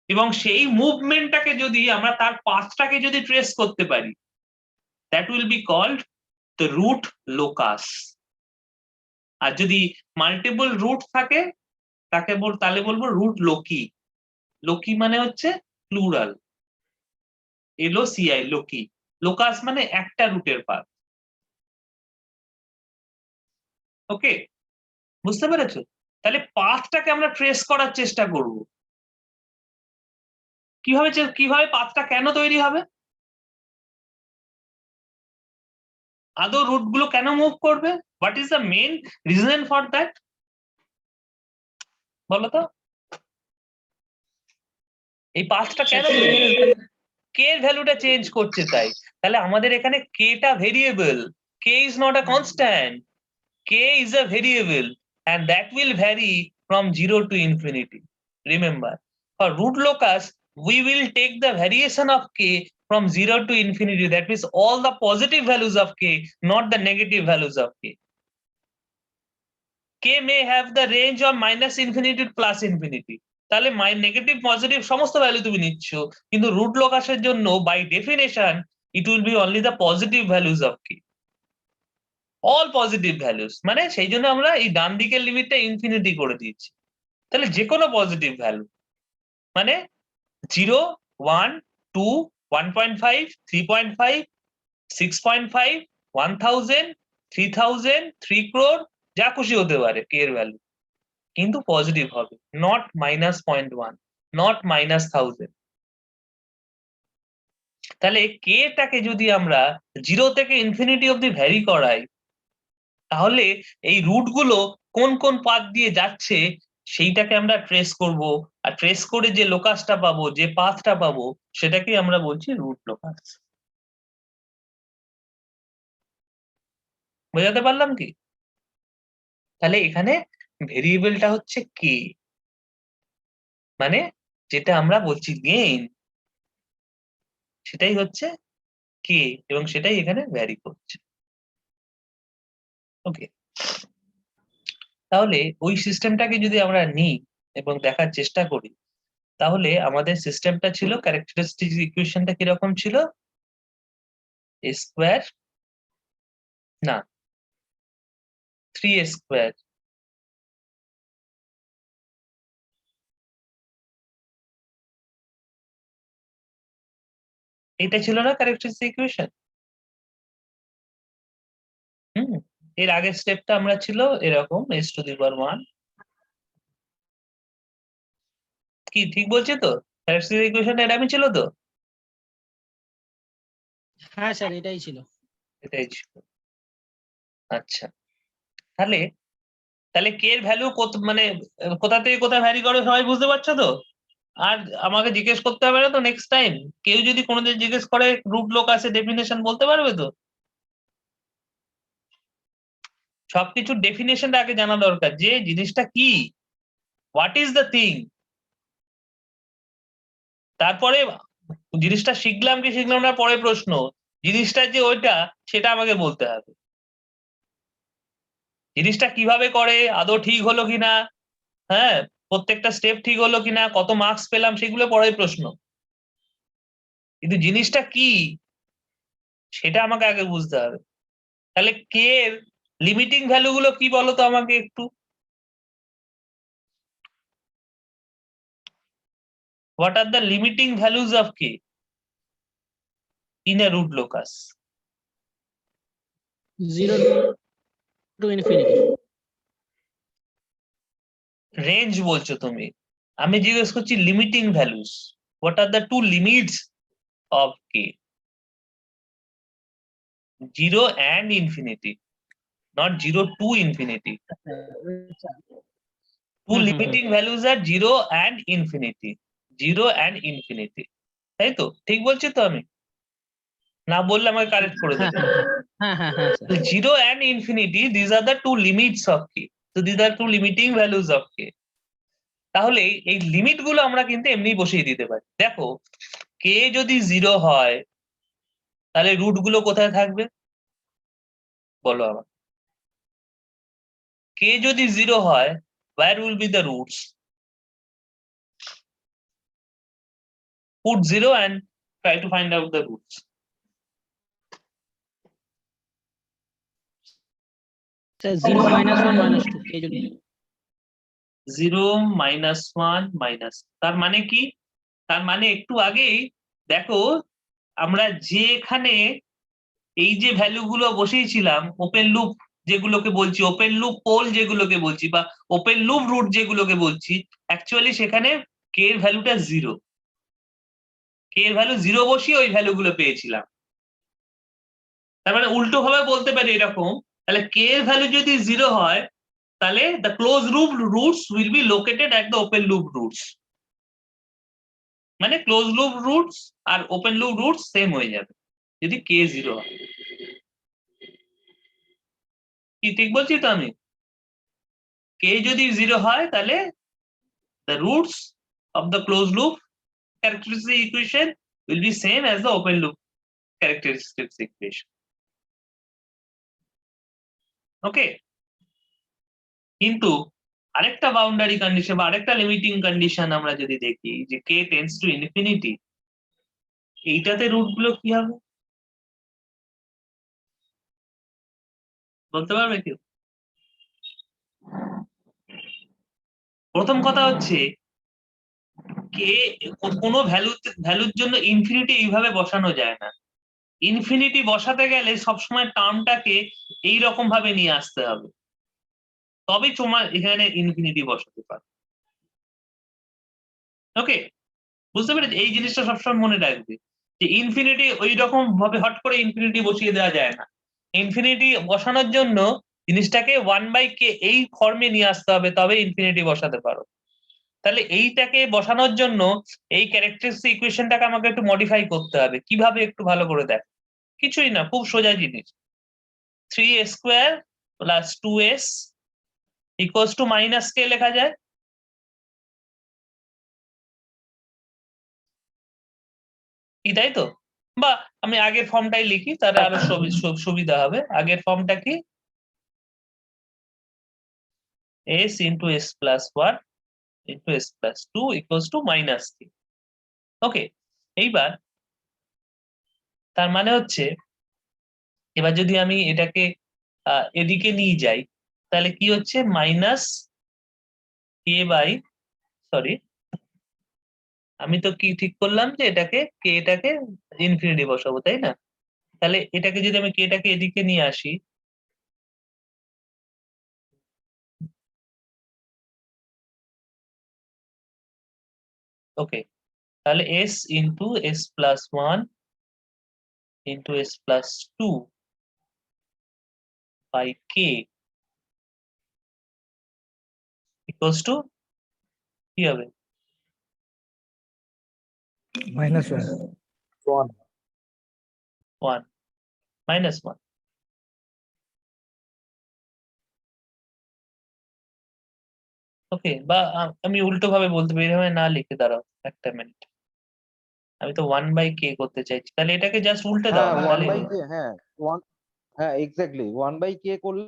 এবং সেই মুভমেন্টটাকে যদি আমরা তার পাথটাকে যদি ট্রেস করতে পারি, that will be called the root locus. আর যদি মাল্টিপল রুট থাকে তাহলে বলবো রুট লোকি। লোকি মানে হচ্ছে প্লুরাল, LOCI, লোকি। লোকাস মানে একটা রুটের পাথ। ওকে, বুঝতে পেরেছো? তাহলে পাথটাকে আমরা ট্রেস করার চেষ্টা করব। কিভাবে পাথটা কেন তৈরি হবে, আদৌ রুট গুলো কেন মুভ করবে, what is the main reason for that, বলো তো? এই পাথটা কেন কে এর ভ্যালুটা চেঞ্জ করছে, তাই তাহলে আমাদের এখানে কে টা variable, K is not a constant, K is a variable, and that will vary from 0 to infinity. Remember, for root locus we will take the variation of k from 0 to infinity, that means all the positive values of k, not the negative values of k. K may have the range of minus infinity to plus infinity, তাহলে negative positive সমস্ত value তুমি নিচ্ছ, কিন্তু root লোকাসের জন্য by definition it will be only the positive values of k, all positive values. মানে সেই জন্য আমরা এই ডান দিকের লিমিটটা ইনফিনিটি করে দিয়েছি। তাহলে যে কোনো পজিটিভ ভ্যালু, মানে 0, 1, 2, 1.5, 3.5, 6.5, 1000, 3000, 3 crore, যা খুশি হতে পারে কে এর ভ্যালু, কিন্তু পজিটিভ হবে, নট -0.1, নট -1000। তাহলে কে টাকে যদি আমরা 0 থেকে ইনফিনিটি অব্দি ভ্যারি করাই, তাহলে এই রুট গুলো কোন কোন পাথ দিয়ে যাচ্ছে সেইটাকে আমরা ট্রেস করব, আর ট্রেস করে যে লোকাসটা পাবো, যে পাথটা পাবো, সেটাকে আমরা বলছি রুট লোকাস। বোঝাতে পারলাম কি? তাহলে এখানে ভেরিয়েবলটা হচ্ছে কে, মানে যেটা আমরা বলছি গেইন, সেটাই হচ্ছে কে, এবং সেটাই এখানে ভ্যারি করছে। ওকে, তাহলে ওই সিস্টেমটাকে যদি আমরা নিই এবং দেখার চেষ্টা করি, তাহলে আমাদের সিস্টেমটা ছিল, ক্যারেক্টারিস্টিক ইকুয়েশনটা কিরকম ছিল? এ স্কোয়ার না 3a স্কোয়ার এটা ছিল না ক্যারেক্টারিস্টিক ইকুয়েশন? এর আগের স্টেপটা আমরা ছিল এরকম s⁻1। কি ঠিক বলছি তো? ক্যারেক্টারিস্টিক ইকুয়েশন এরকমই ছিল তো?
হ্যাঁ স্যার এটাই ছিল।
এটাই ছিল। আচ্ছা, তাহলে তাহলে কে এর ভ্যালু কত, মানে কোথা থেকে কোথায় ভ্যারি করে সবাই বুঝতে পারছো তো? আর আমাকে জিজ্ঞেস করতে হবে না তো নেক্সট টাইম? কেউ যদি কোনোদিন জিজ্ঞেস করে রুট লোকাসে ডেফিনেশন বলতে পারবে তো? সবকিছুর ডেফিনেশনটা আগে জানা দরকার, যে জিনিসটা কি, হোয়াট ইজ দ্য থিং। তারপরে জিনিসটা শিখলাম কি শিখলাম না পরে প্রশ্ন, জিনিসটা যে ওইটা সেটা আমাকে বলতে হবে। জিনিসটা কিভাবে করে, আদৌ ঠিক হলো কিনা, হ্যাঁ প্রত্যেকটা স্টেপ ঠিক হলো কিনা, কত মার্কস পেলাম, সেগুলো পরের প্রশ্ন। কিন্তু জিনিসটা কি সেটা আমাকে আগে বুঝতে হবে। তাহলে কে এর লিমিটিং ভ্যালু গুলো কি বলতো আমাকে একটু? What are the limiting values of k in a root locus?
0 to infinity.
Range বলছো তুমি, আমি জিজ্ঞেস করছি limiting values. What are the two limits of k? 0 and infinity, not 0 to infinity. Two limiting values are 0 and infinity. 0 and infinity. তাই তো? ঠিক বলছি তো আমি? না বললে আমাকে কারেক্ট করে
হ্যাঁ
দেবে।
হ্যাঁ হ্যাঁ হ্যাঁ sir.
0 and infinity, these are the two limits of k. So these are two limiting values of k. তাহলে এই লিমিট গুলো আমরা কিন্তু এমনি বসিয়ে দিতে পারি। দেখো k যদি 0 হয় তাহলে রুট গুলো কোথায় থাকবে বলো আবার? k যদি 0 হয়, where will be the roots? Put 0 and try to find out the roots.
Sir 0 -1 -2 কে যদি
0 -1 মাইনাস, তার মানে কি? তার মানে একটু আগেই দেখো আমরা যে এখানে এই যে ভ্যালু গুলো বসিয়েছিলাম, ওপেন লুপ যেগুলোকে বলছি, ওপেন লুপ পোল যেগুলোকে বলছি, বা ওপেন লুপ রুট যেগুলোকে বলছি, অ্যাকচুয়ালি সেখানে কে এর ভ্যালুটা 0। কে এর ভ্যালু 0 বসিয়ে ওই ভ্যালু গুলো পেয়েছিলাম। তার মানে উল্টো ভাবে বলতে পারি এরকম, তাহলে কে এর ভ্যালু যদি 0 হয় তাহলে the close loop roots will be located at the open loop roots. মানে ক্লোজ লুপ রুটস আর ওপেন লুপ রুটস সেম হয়ে যাবে যদি কে 0 হয়। কি ঠিক বলছি তো আমি? কে যদি 0 হয় তাহলে the roots of the closed loop characteristic equation will be same as the open loop characteristics equation. Okay, কিন্তু আরেকটা বাউন্ডারি কন্ডিশন বা আরেকটা লিমিটিং কন্ডিশন আমরা যদি দেখি যে k tends to infinity, এইটাতে রুট গুলো কি হবে বলতে পারবে কেউ? প্রথম কথা হচ্ছে কে কোনো ভ্যালুর জন্য ইনফিনিটি এইভাবে বসানো যায় না। ইনফিনিটি বসাতে গেলে সবসময় টার্মটাকে এইরকম ভাবে নিয়ে আসতে হবে, তবে তোমার এখানে ইনফিনিটি বসাতে পারো। ওকে, বুঝতে পেরেছি? এই জিনিসটা সবসময় মনে রাখবে যে ইনফিনিটি ওই রকম ভাবে হট করে ইনফিনিটি বসিয়ে দেওয়া যায় না। ইনফিনিটি বসানোর জন্য জিনিসটাকে 1/k এই ফর্মে নিয়ে আসতে হবে, তবে ইনফিনিটি বসাতে পারো। তাহলে এইটাকে বসানোর জন্য এই ক্যারেক্টারিস্টিক ইকুয়েশনটাকে আমাকে একটু মডিফাই করতে হবে। কিভাবে একটু ভালো করে দেখ। কিছুই না, খুব সোজা জিনিস। 3a square plus 2s equals to minus k লেখা যায়। কি তাই তো? বা আমি আগের ফর্মটাই লিখি, তাহলে আরো সুবিধা হবে। আগের ফর্মটা কি? s into s plus 1 into s plus 2 equals to minus 3. ওকে, এইবার তার মানে হচ্ছে এবার যদি আমি এটাকে এদিকে নিয়ে যাই তাহলে কি হচ্ছে মাইনাস কে বাই সরি আমি তো কি ঠিক করলাম যে এটাকে ইনফিনিটি বসাবো, তাই না? তাহলে এটাকে যদি আমি কেটাকে এদিকে নিয়ে আসি, ওকে, তাহলে s into s plus 1 into s plus 2 by k equals to কি হবে?
-1.
1 minus 1. ওকে, বা আমি উল্টো ভাবে বলতে পারি, এভাবে না লিখে দাঁড়াও একটা মিনিট, আমি তো 1 বাই k করতে চাইছি, তাহলে এটাকে জাস্ট উল্টে দাও
হ্যাঁ
না,
1
তাহলে
বাই কে, হ্যাঁ 1, হ্যাঁ এক্স্যাক্টলি 1 বাই কে করলে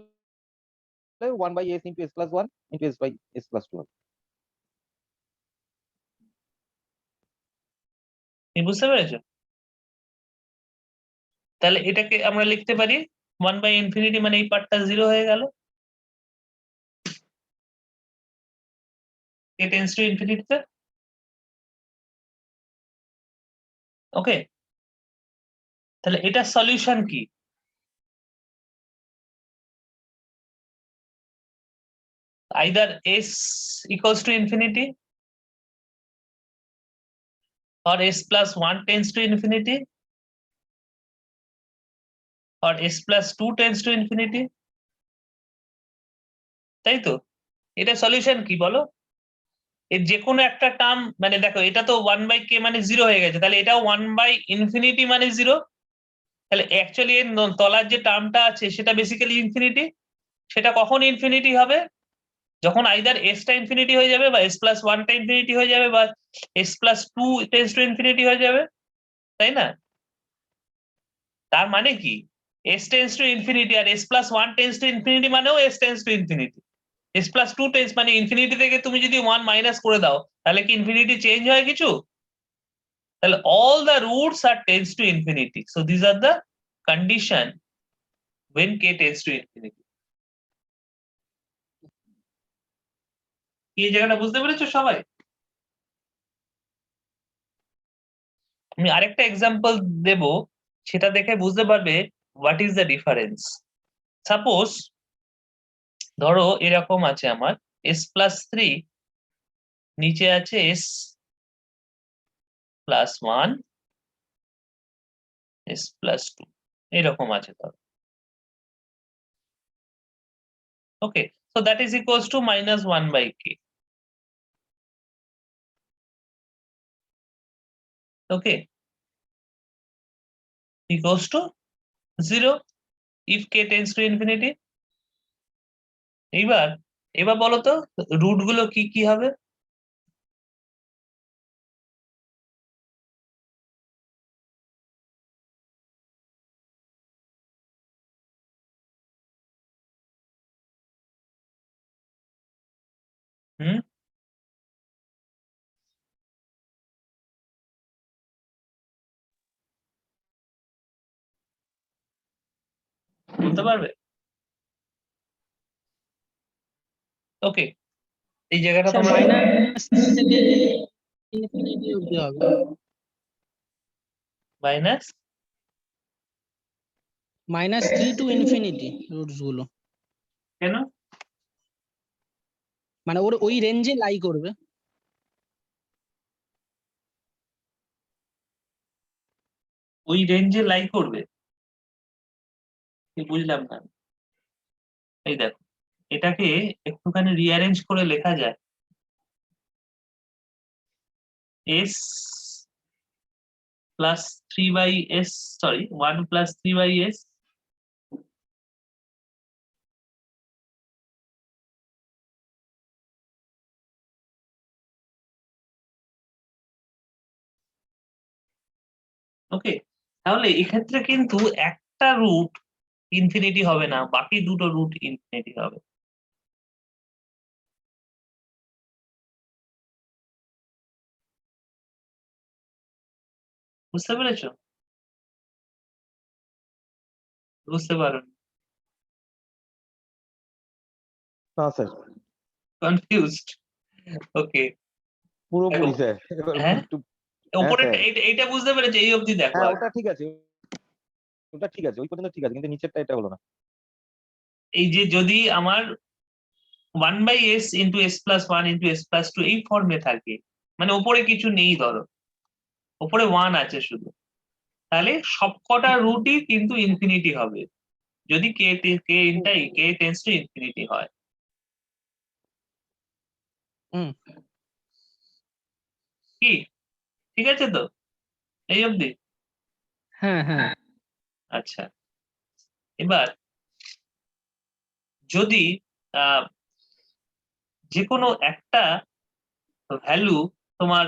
1 by s into s plus 1 into s by s plus 2 হবে।
তুমি বুঝতে পেরেছো? তাহলে এটাকে আমরা লিখতে পারি 1 বাই ইনফিনিটি, মানে এই পার্টটা 0 হয়ে গেল, k টেন্ডস টু ইনফিনিটিতে। ওকে, তাহলে এটা সলিউশন কি? either s equals to infinity or s plus 1 tends to infinity or s plus 2 tends to infinity, তাই তো? এটা সলিউশন কি বলো? এর যে কোনো একটা টার্ম, মানে দেখো এটা তো 1 বাই কে মানে 0 হয়ে গেছে, তাহলে এটাও 1 বাই ইনফিনিটি মানে 0, তাহলে অ্যাকচুয়ালি এর তলার যে টার্মটা আছে সেটা বেসিক্যালি ইনফিনিটি। সেটা কখন ইনফিনিটি হবে? যখন আইদার এসটা ইনফিনিটি হয়ে যাবে বা এস প্লাস 1টা ইনফিনিটি হয়ে যাবে বা s plus 2 tends to infinity হয়ে যাবে, তাই না? তার মানে কি s টেন্ডস টু ইনফিনিটি আর s plus 1 tends to infinity মানেও s tends to infinity. s plus 2 tends মানে ইনফিনিটি থেকে তুমি যদি 1 মাইনাস করে দাও তাহলে কি ইনফিনিটি চেঞ্জ হয় কিছু? তাহলে all the roots are tends to infinity, so these are the condition when k tends to infinity. এই জায়গাটা বুঝতে পেরেছো সবাই? আমি আরেকটা এক্সাম্পল দেব, সেটা দেখে বুঝতে পারবে what is the difference. Suppose ধরো এরকম আছে আমার s প্লাস 3, নিচে আছে s প্লাস 1, s প্লাস 2, এরকম আছে ধরো। ওকে, so that is equals to minus 1 by k. Okay, equals to 0 if k tends to infinity. এবার বলো তো রুট গুলো কি কি হবে? হুম, বলতে পারবে? ওকে, এই জায়গাটা
স্যার
তোমরা
মাইনাস থেকে ইনফিনিটি অবধি হবে।
মাইনাস
-3 টু ইনফিনিটি রুটস গুলো,
কেন?
মানে ওর ওই রেঞ্জে লাই করবে।
ওই রেঞ্জে লাই করবে? বুঝলাম না। এই দেখো, এটাকে একটুখানি রিঅ্যারেঞ্জ করে লেখা যায় s plus 3 by s, sorry 1 plus 3 by s okay, তাহলে এক্ষেত্রে কিন্তু একটা রুট ইনফিনিটি হবে না, বাকি দুটো রুট ইনফিনিটি হবে। বুঝতে পেরেছো? বুঝতে পারো?
না স্যার,
কনফিউজড? ওকে।
পুরোপুরি
দেখো,
স্যার, এবার
হ্যাঁ
একটু।
উপরে
স্যার।
এইটা বুঝতে পেরেছো? এই অবধি দেখো
হ্যাঁ,
আগে।
ওটা ঠিক আছে, ওটা ঠিক আছে, ওই পর্যন্ত ঠিক আছে, কিন্তু নিচেরটা এটা হলো না।
এই যে যদি আমার 1/s into s plus 1 into s plus 2 এই ফর্মে থাকে, মানে উপরে কিছু নেই, ধরো উপরে 1 আছে শুধু, তাহলে সবকটা রুটই কিন্তু ইনফিনিটি হবে যদি k টেন্স টু ইনফিনিটি হয়।
হুম।
কি ঠিক আছে তো এই অবধি?
হ্যাঁ হ্যাঁ
আচ্ছা, এবার যদি যে কোনো একটা ভ্যালু তোমার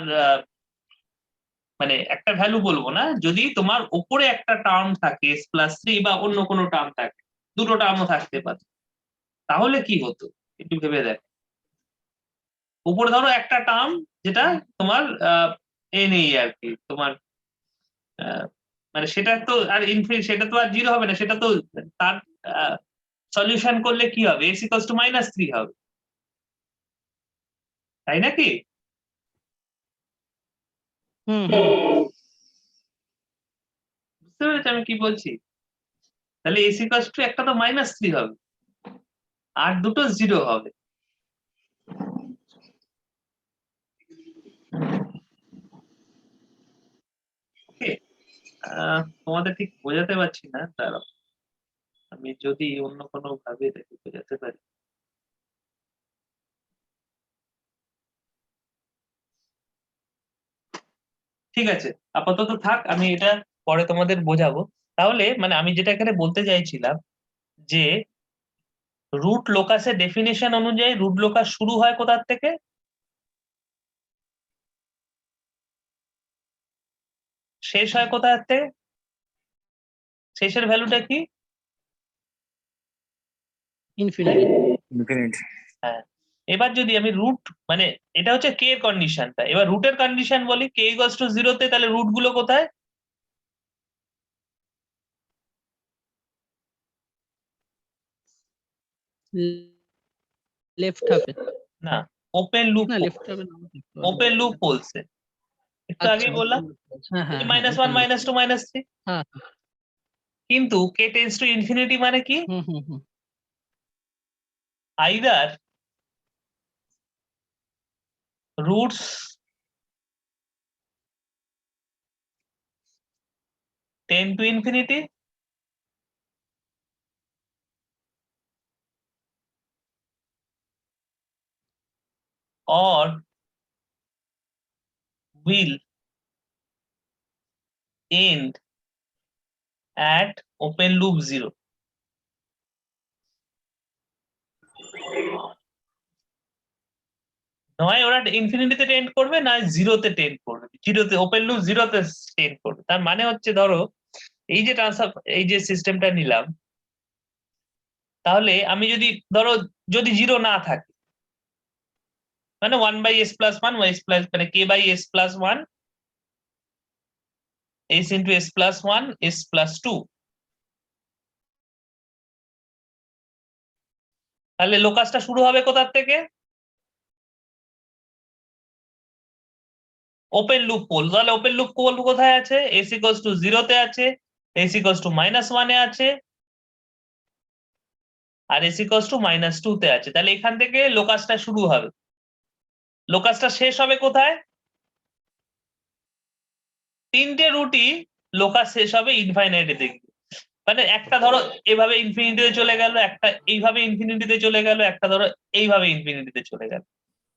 মানে একটা ভ্যালু বলবো না, যদি তোমার উপরে একটা টার্ম থাকে s+3 বা অন্য কোনো টার্ম থাকে, দুটো টার্মও থাকতে পারে, তাহলে কি হতো একটু ভেবে দেখ। উপরে ধরো একটা টার্ম যেটা তোমার নেই আর কি, তোমার মানে সেটা তো আর ইনফিনিট, সেটা তো আর 0 হবে না, সেটা তো তার সলিউশন করলে কি হবে, s = -3 হবে, তাই নাকি?
হুম
বুঝতে পেরেছো আমি কি বলছি? তাহলে s = একটা তো -3 হবে আর দুটো 0 হবে। ওকে, তোমাদের ঠিক বোঝাতে পারছি না, দাঁড়াও আমি যদি অন্য কোনো ভাবে দেখে বোঝাতে পারি। ঠিক আছে, আপাতত থাক, আমি এটা পরে তোমাদের বোঝাবো। তাহলে মানে আমি যেটা এখানে বলতে চাইছিলাম যে রুট লোকাসের ডেফিনেশন অনুযায়ী রুট লোকাস শুরু হয় কোথার থেকে? শেষ হয় কোথার থেকে? শেষের ভ্যালুটা কি?
ইনফিনিটি।
ইনফিনিটি।
হ্যাঁ, এবার যদি আমি রুট মানে এটা হচ্ছে কে এর কন্ডিশনটা, এবার রুটের কন্ডিশন বলি k = 0 তে, তাহলে রুট গুলো কোথায়?
লেফট হাফে।
না, ওপেন লুপ,
না লেফট হাফে না।
ওপেন লুপ বলছে, একটু আগেই বললাম
হ্যাঁ হ্যাঁ হ্যাঁ
-1 -2 -3।
হ্যাঁ
কিন্তু k টেন্স টু ইনফিনিটি মানে কি?
হুম হুম হুম
either roots tend to infinity or will end at open loop 0. নয় ওরা ইনফিনিটিতে টেন্ড করবে, না জিরোতে টেন্ড করবে, জিরোতে ওপেন লুপ জিরোতে টেন্ড করবে। তার মানে হচ্ছে ধরো এই যে এই যে সিস্টেমটা নিলাম, তাহলে আমি যদি ধরো যদি 0 না থাকে, মানে 1/s + 1 s প্লাস মানে k/s + 1 s into s + 1 s + 2, তাহলে লোকাসটা শুরু হবে কোথার থেকে? Open loop pole. তাহলে ওপেন লুপ পোল কোথায় আছে? s = 0 তে আছে, s = -1 এ আছে, আর s = -2 তে আছে। তাহলে এখান থেকে লোকাসটা শুরু হবে, লোকাসটা শেষ হবে কোথায়? তিনটে রুটই লোকাস শেষ হবে ইনফাইনাইটিতে গিয়ে। মানে একটা ধরো এভাবে ইনফিনিটিতে চলে গেল, একটা এইভাবে ইনফিনিটিতে চলে গেল, একটা ধরো এইভাবে ইনফিনিটিতে চলে গেল,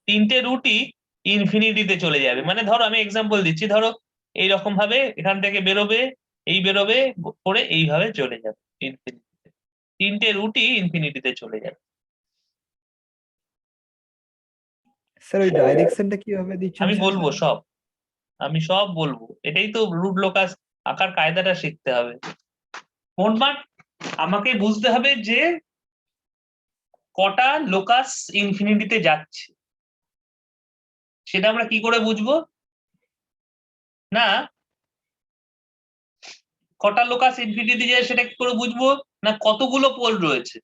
তিনটে রুটই ইনফিনিটিতে চলে যাবে। মানে ধরো আমি এক্সাম্পল দিচ্ছি, ধরো এইরকম ভাবে এখান থেকে বেরোবে, এই বেরোবে করে এইভাবে চলে যাবে ইনফিনিটিতে, তিনটে রুটই ইনফিনিটিতে চলে যাবে।
স্যার ওই ডাইরেকশনটা কিভাবে দিচ্ছেন
আমি
স্যার?
বলবো সব, আমি সব বলবো, এটাই তো রুট লোকাস আঁকার কায়দাটা শিখতে হবে। মোটমাট আমাকে বুঝতে হবে যে কটা লোকাস ইনফিনিটিতে যাচ্ছে, সেটা আমরা কি করে বুঝবো? না কটা লোকাস ইনফিনিটি যায় সেটা কি করে বুঝবো? না কতগুলো পোল রয়েছে।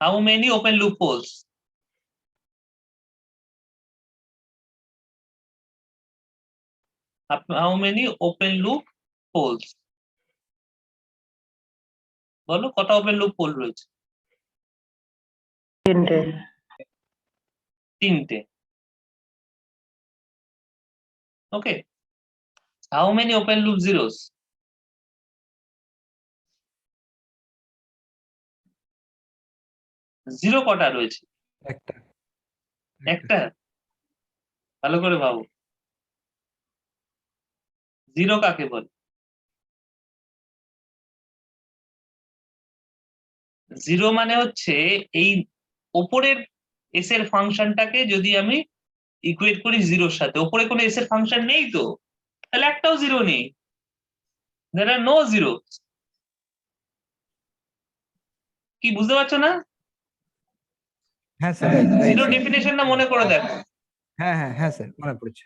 How many open loop poles? How many open loop poles? বলো কটা ওপেন লুপ পোল রয়েছে? তিনটে। Okay. How many open loop zeros? Zero কটা রয়েছে?
একটা
একটা। ভালো করে ভাবো, জিরো কাকে বলে? জিরো মানে হচ্ছে এই ওপরের এস এর ফাংশনটাকে যদি আমি ইকুয়েট করি জিরোর সাথে, ওপরে কোনো এস এর ফাংশন নেই তো, তাহলে একটাও জিরো নেই। there are no zero। কি বুঝতে পারছো না?
হ্যাঁ স্যার, রাইট
জিরো
রাইট
ডেফিনেশনটা মনে করে দেখো।
হ্যাঁ হ্যাঁ হ্যাঁ স্যার, মনে পড়েছে।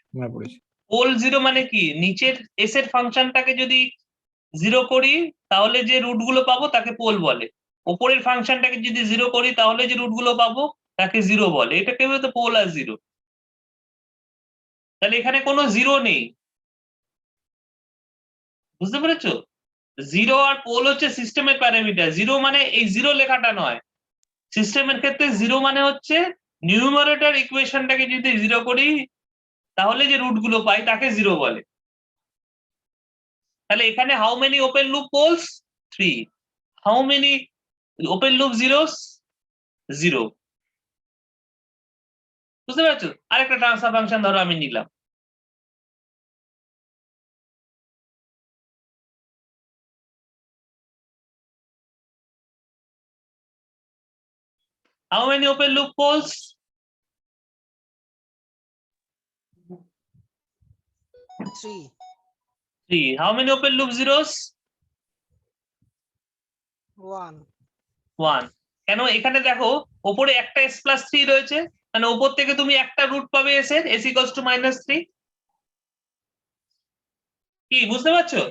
পোল জিরো মানে কি? নিচের এস এর ফাংশনটাকে যদি জিরো করি তাহলে যে রুট গুলো পাবো তাকে পোল বলে, ওপরের ফাংশনটাকে যদি জিরো করি তাহলে যে রুট গুলো পাবো তাকে জিরো বলে। এটাকে বলতে পোল আর জিরো। তাহলে এখানে কোনো জিরো নেই, বুঝতে পেরেছো? জিরো আর পোল হচ্ছে সিস্টেমের প্যারামিটার। জিরো মানে এই জিরো লেখাটা নয়, সিস্টেমের ক্ষেত্রে জিরো মানে হচ্ছে নিউমারেটর ইকুয়েশনটাকে যদি জিরো করি তাহলে যে রুট গুলো পাই তাকে জিরো বলে। তাহলে এখানে how many open loop poles? 3। How many open loop zeros? 0। বুঝতে পারছো? আরেকটা ট্রান্সফার ফাংশন ধরো আমি নিলাম, how many open loop poles? 3. How many open loop zeros? 1. কেন? এখানে দেখো ওপরে একটা s প্লাস 3 রয়েছে, মানে ওপর থেকে তুমি একটা রুট পাবে s এর, s ইকুয়ালস টু -3। কি বুঝতে পারছো?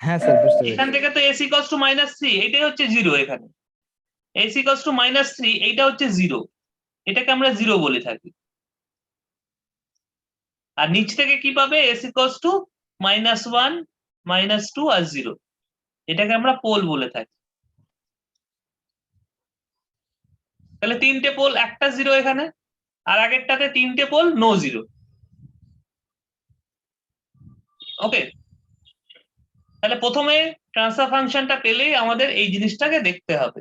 হ্যাঁ স্যার, বুঝতে
এখান
পেরেছি।
থেকে তো s ইকুয়ালস টু -3, এইটাই হচ্ছে 0। এখানে s ইকুয়ালস টু -3, এইটা হচ্ছে 0। এটাকে আমরা 0 বলে থাকি। আর নিচ থেকে কি পাবে? s ইকুয়ালস টু -1, -2 আর 0। এটাকে আমরা পোল বলে থাকি। তাহলে তিনটে পোল, একটা জিরো এখানে, আর আগেরটাতে তিনটে পোল, নো জিরো। ওকে। তাহলে প্রথমে ট্রান্সফার ফাংশনটা পেলেই আমাদের এই জিনিসটাকে দেখতে হবে,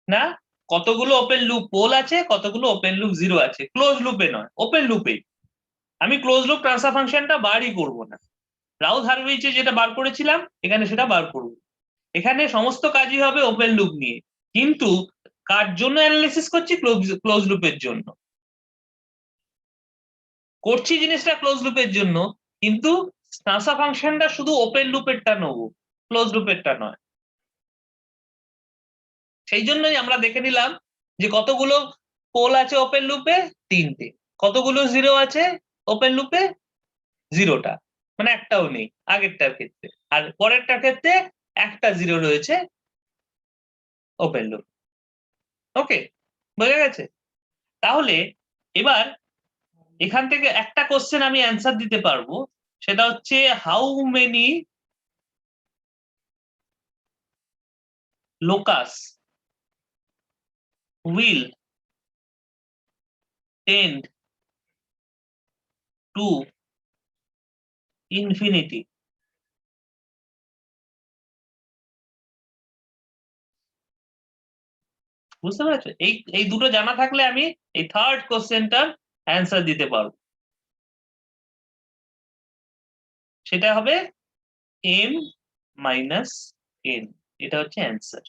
না কতগুলো ওপেন লুপ পোল আছে, কতগুলো ওপেন লুপ জিরো আছে। ক্লোজ লুপে নয়, ওপেন লুপে। আমি ক্লোজ লুপ ট্রান্সফার ফাংশনটা বারই করব না, রাউথ হারভিচে যেটা বার করেছিলাম এখানে সেটা বার করব। এখানে সমস্ত কাজই হবে ওপেন লুপ নিয়ে, কিন্তু কার জন্য অ্যানালিসিস করছি? ক্লোজ লুপের জন্য করছি জিনিসটা, ক্লোজ লুপের জন্য, কিন্তু ট্রান্সফার ফাংশনটা শুধু ওপেন লুপেরটা নেবো, ক্লোজ লুপেরটা নয়। সেই জন্যই আমরা দেখে নিলাম যে কতগুলো পোল আছে ওপেন লুপে? 3টে। কতগুলো জিরো আছে ওপেন লুপে? 0টা, মানে একটাও নেই আগেরটার ক্ষেত্রে। আর পরেরটার ক্ষেত্রে একটা জিরো রয়েছে ওপেন লুপ। ওকে, বোঝা গেছে? তাহলে এবার এখান থেকে একটা কোশ্চেন আমি অ্যান্সার দিতে পারবো, সেটা হচ্ছে how many locus will tend to infinity? বুঝতে পারছো? এই দুটো জানা থাকলে আমি এই থার্ড কোশ্চেনটার অ্যান্সার দিতে পারবো। সেটা হবে m মাইনাস n। এটা হচ্ছে অ্যান্সার।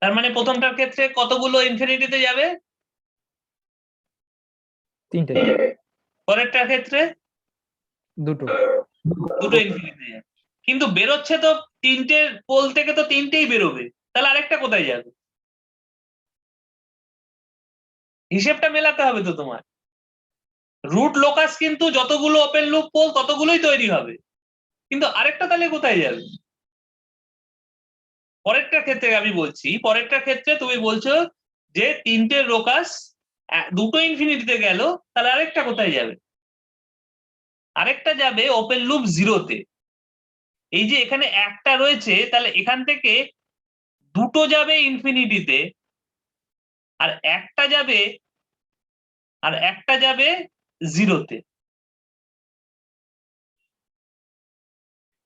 তার মানে প্রথমটার ক্ষেত্রে কতগুলো ইনফিনিটিতে যাবে?
3টে।
পরেরটার ক্ষেত্রে
দুটো।
দুটো ইনফিনিটিতে যাবে, কিন্তু বেরোচ্ছে তো তিনটে পোল থেকে, তো তিনটেই বেরোবে, তাহলে আরেকটা কোথায় যাবে? হিসেবটা মেলাতে হবে তো তোমার। রুট লোকাস কিন্তু যতগুলো ওপেন লুপ পোল ততগুলোই তৈরি হবে, কিন্তু আরেকটা তাহলে কোথায় যাবে? পরেরটার ক্ষেত্রে আমি বলছি, পরেরটার ক্ষেত্রে তুমি বলছো যে তিনটে লোকাস দুটো ইনফিনিটিতে গেল, তাহলে আরেকটা কোথায় যাবে? আরেকটা যাবে ওপেন লুপ জিরোতে। এই যে এখানে একটা রয়েছে, তাহলে এখান থেকে দুটো যাবে ইনফিনিটিতে, আর একটা যাবে জিরোতে।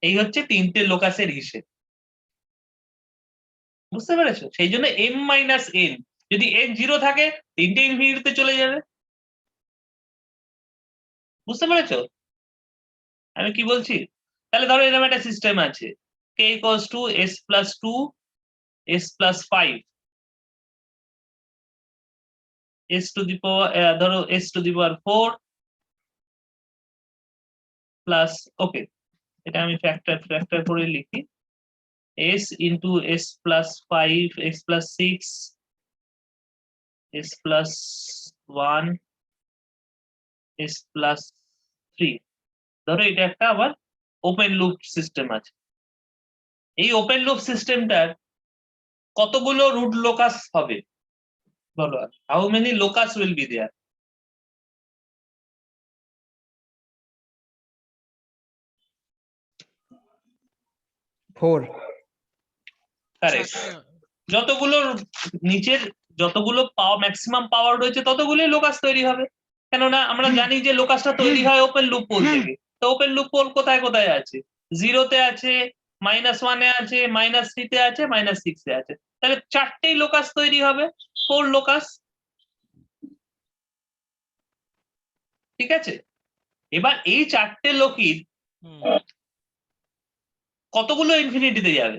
এই হচ্ছে তিনটে লোকাসের হিসেব, বুঝতে পেরেছো? সেই জন্য m মাইনাস n, যদি n জিরো থাকে তিনটে ইনফিনিটিতে চলে যাবে। বুঝতে পেরেছো আমি কি বলছি? তাহলে ধরো এরকম একটা সিস্টেম আছে, k equals to s plus 2 s plus 5 s to the power, ধরো s to the power 4 plus, okay এটা আমি ফ্যাক্টর করে লিখি, s into s plus 5 s plus 6 s plus 1 s plus 3। ধরো এটা একটা আবার ওপেন লুপ সিস্টেম আছে। এই ওপেন লুপ সিস্টেমটার কতগুলো রুট লোকাস হবে বলো? How many locus will be there?
Four.
Correct. যতগুলো নিচের যতগুলো ম্যাক্সিমাম পাওয়ার রয়েছে ততগুলোই লোকাস তৈরি হবে, কেননা আমরা জানি যে লোকাসটা তৈরি হয় ওপেন লুপ পোল থেকে। তো ওপেন লুপ পোল কোথায় কোথায় আছে? জিরোতে আছে, -1 এ আছে, -3 তে আছে, -6 এ আছে। তাহলে চারটেই লোকাস তৈরি হবে, 4 লোকাস। ঠিক আছে, এবার এই চারটে লোকির কতগুলো ইনফিনিটিতে যাবে?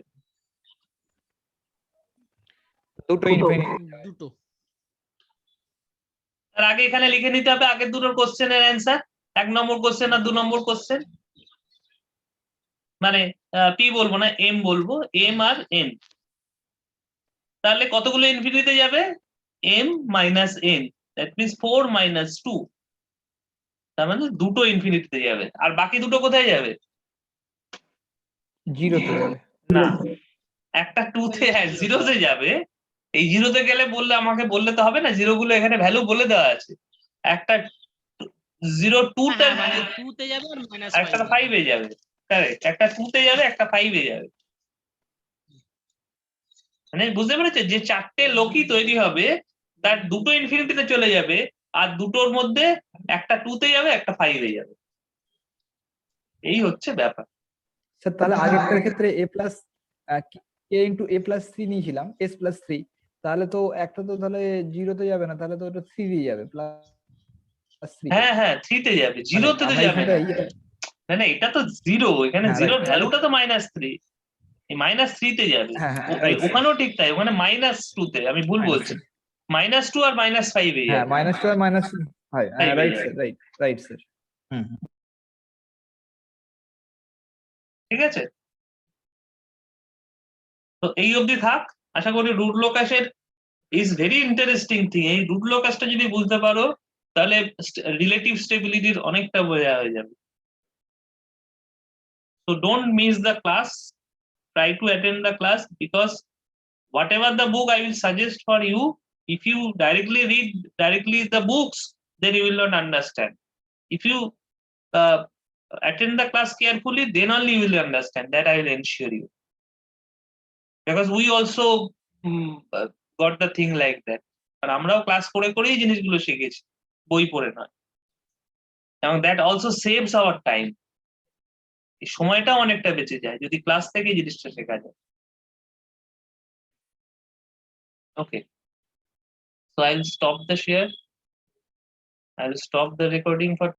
দুটো ইনফিনিটি।
দুটো।
তার আগে এখানে লিখে নিতে হবে আগের দুটোর কোশ্চেনের অ্যান্সার, 1 নম্বর কোশ্চেন আর 2 নম্বর কোশ্চেন। মানে পি বলবো না, এম বলবো, এম আর এন। তাহলে কতগুলো ইনফিনিটিতে যাবে? m minus n, that means 4 minus 2। তার মানে দুটো ইনফিনিটিতে যাবে, আর বাকি দুটো কোথায় যাবে?
জিরোতে যাবে।
না, একটা 2 তে, হ্যাঁ 0 তে যাবে। এই 0 তে গেলে বললে আমাকে বললে তো হবে না, জিরো গুলো এখানে ভ্যালু বলে দেওয়া আছে। একটা 0 2 টার
মানে 2 তে যাবে আর মাইনাস
একটা 5 এ যাবে। কারেক্ট, একটা 2 তে যাবে, একটা 5 এ যাবে। মানে বুঝতে পেরেছো, যে চারটে লোকই তৈরি হবে তার দুটো ইনফিনিটিতে চলে যাবে, আর দুটোর মধ্যে একটা 2 তে যাবে, একটা 5 এ যাবে। এই হচ্ছে ব্যাপার।
স্যার তাহলে আগেরটার ক্ষেত্রে a plus k into a plus 3 নিয়েছিলাম, s প্লাস 3। তাহলে তো একটা তো তাহলে জিরোতে যাবে না, তাহলে তো ওটা 3 দিয়ে যাবে, প্লাস 3।
হ্যাঁ হ্যাঁ 3 তে যাবে,
মানে
জিরোতে তো
আমরা
যাবে না।
এখানটা
না না, এটা তো জিরো, এখানে
হ্যাঁ
জিরোর
রাইট।
ভ্যালুটা তো -3, এই -3 তে যাবে।
হ্যাঁ হ্যাঁ রাইট।
ওখানেও ঠিক তাই, ওখানে -2 তে, আমি ভুল বলছি, -2 আর -5 এ
হ্যাঁ
যাবে।
-2 আর -, হয় হ্যাঁ
5 এ
রাইট
যাবে।
Sir, right right sir. Hmm.
ঠিক আছে, তো এই অবধি থাক। আশা করি রুট লোকাসের ইজ ভেরি ইন্টারেস্টিং থিং। এই রুট লোকাসটা যদি বুঝতে পারো তাহলে রিলেটিভ স্টেবিলিটির অনেকটা বোঝা হয়ে যাবে। So don't miss the class, try to attend the class, because whatever the book I will suggest for you, if you directly read directly the books, then you will not understand. If you attend the class carefully, then only you will understand, that I will ensure you, because we also got the thing like that, আর আমরাও class করে করেই জিনিসগুলো শিখেছি, বই পড়ে নয়। এবং that also saves our time, এই সময়টাও অনেকটা বেঁচে যায় যদি ক্লাস থেকে জিনিসটা শেখা যায়। Okay, so I'll stop the share. I'll stop the recording for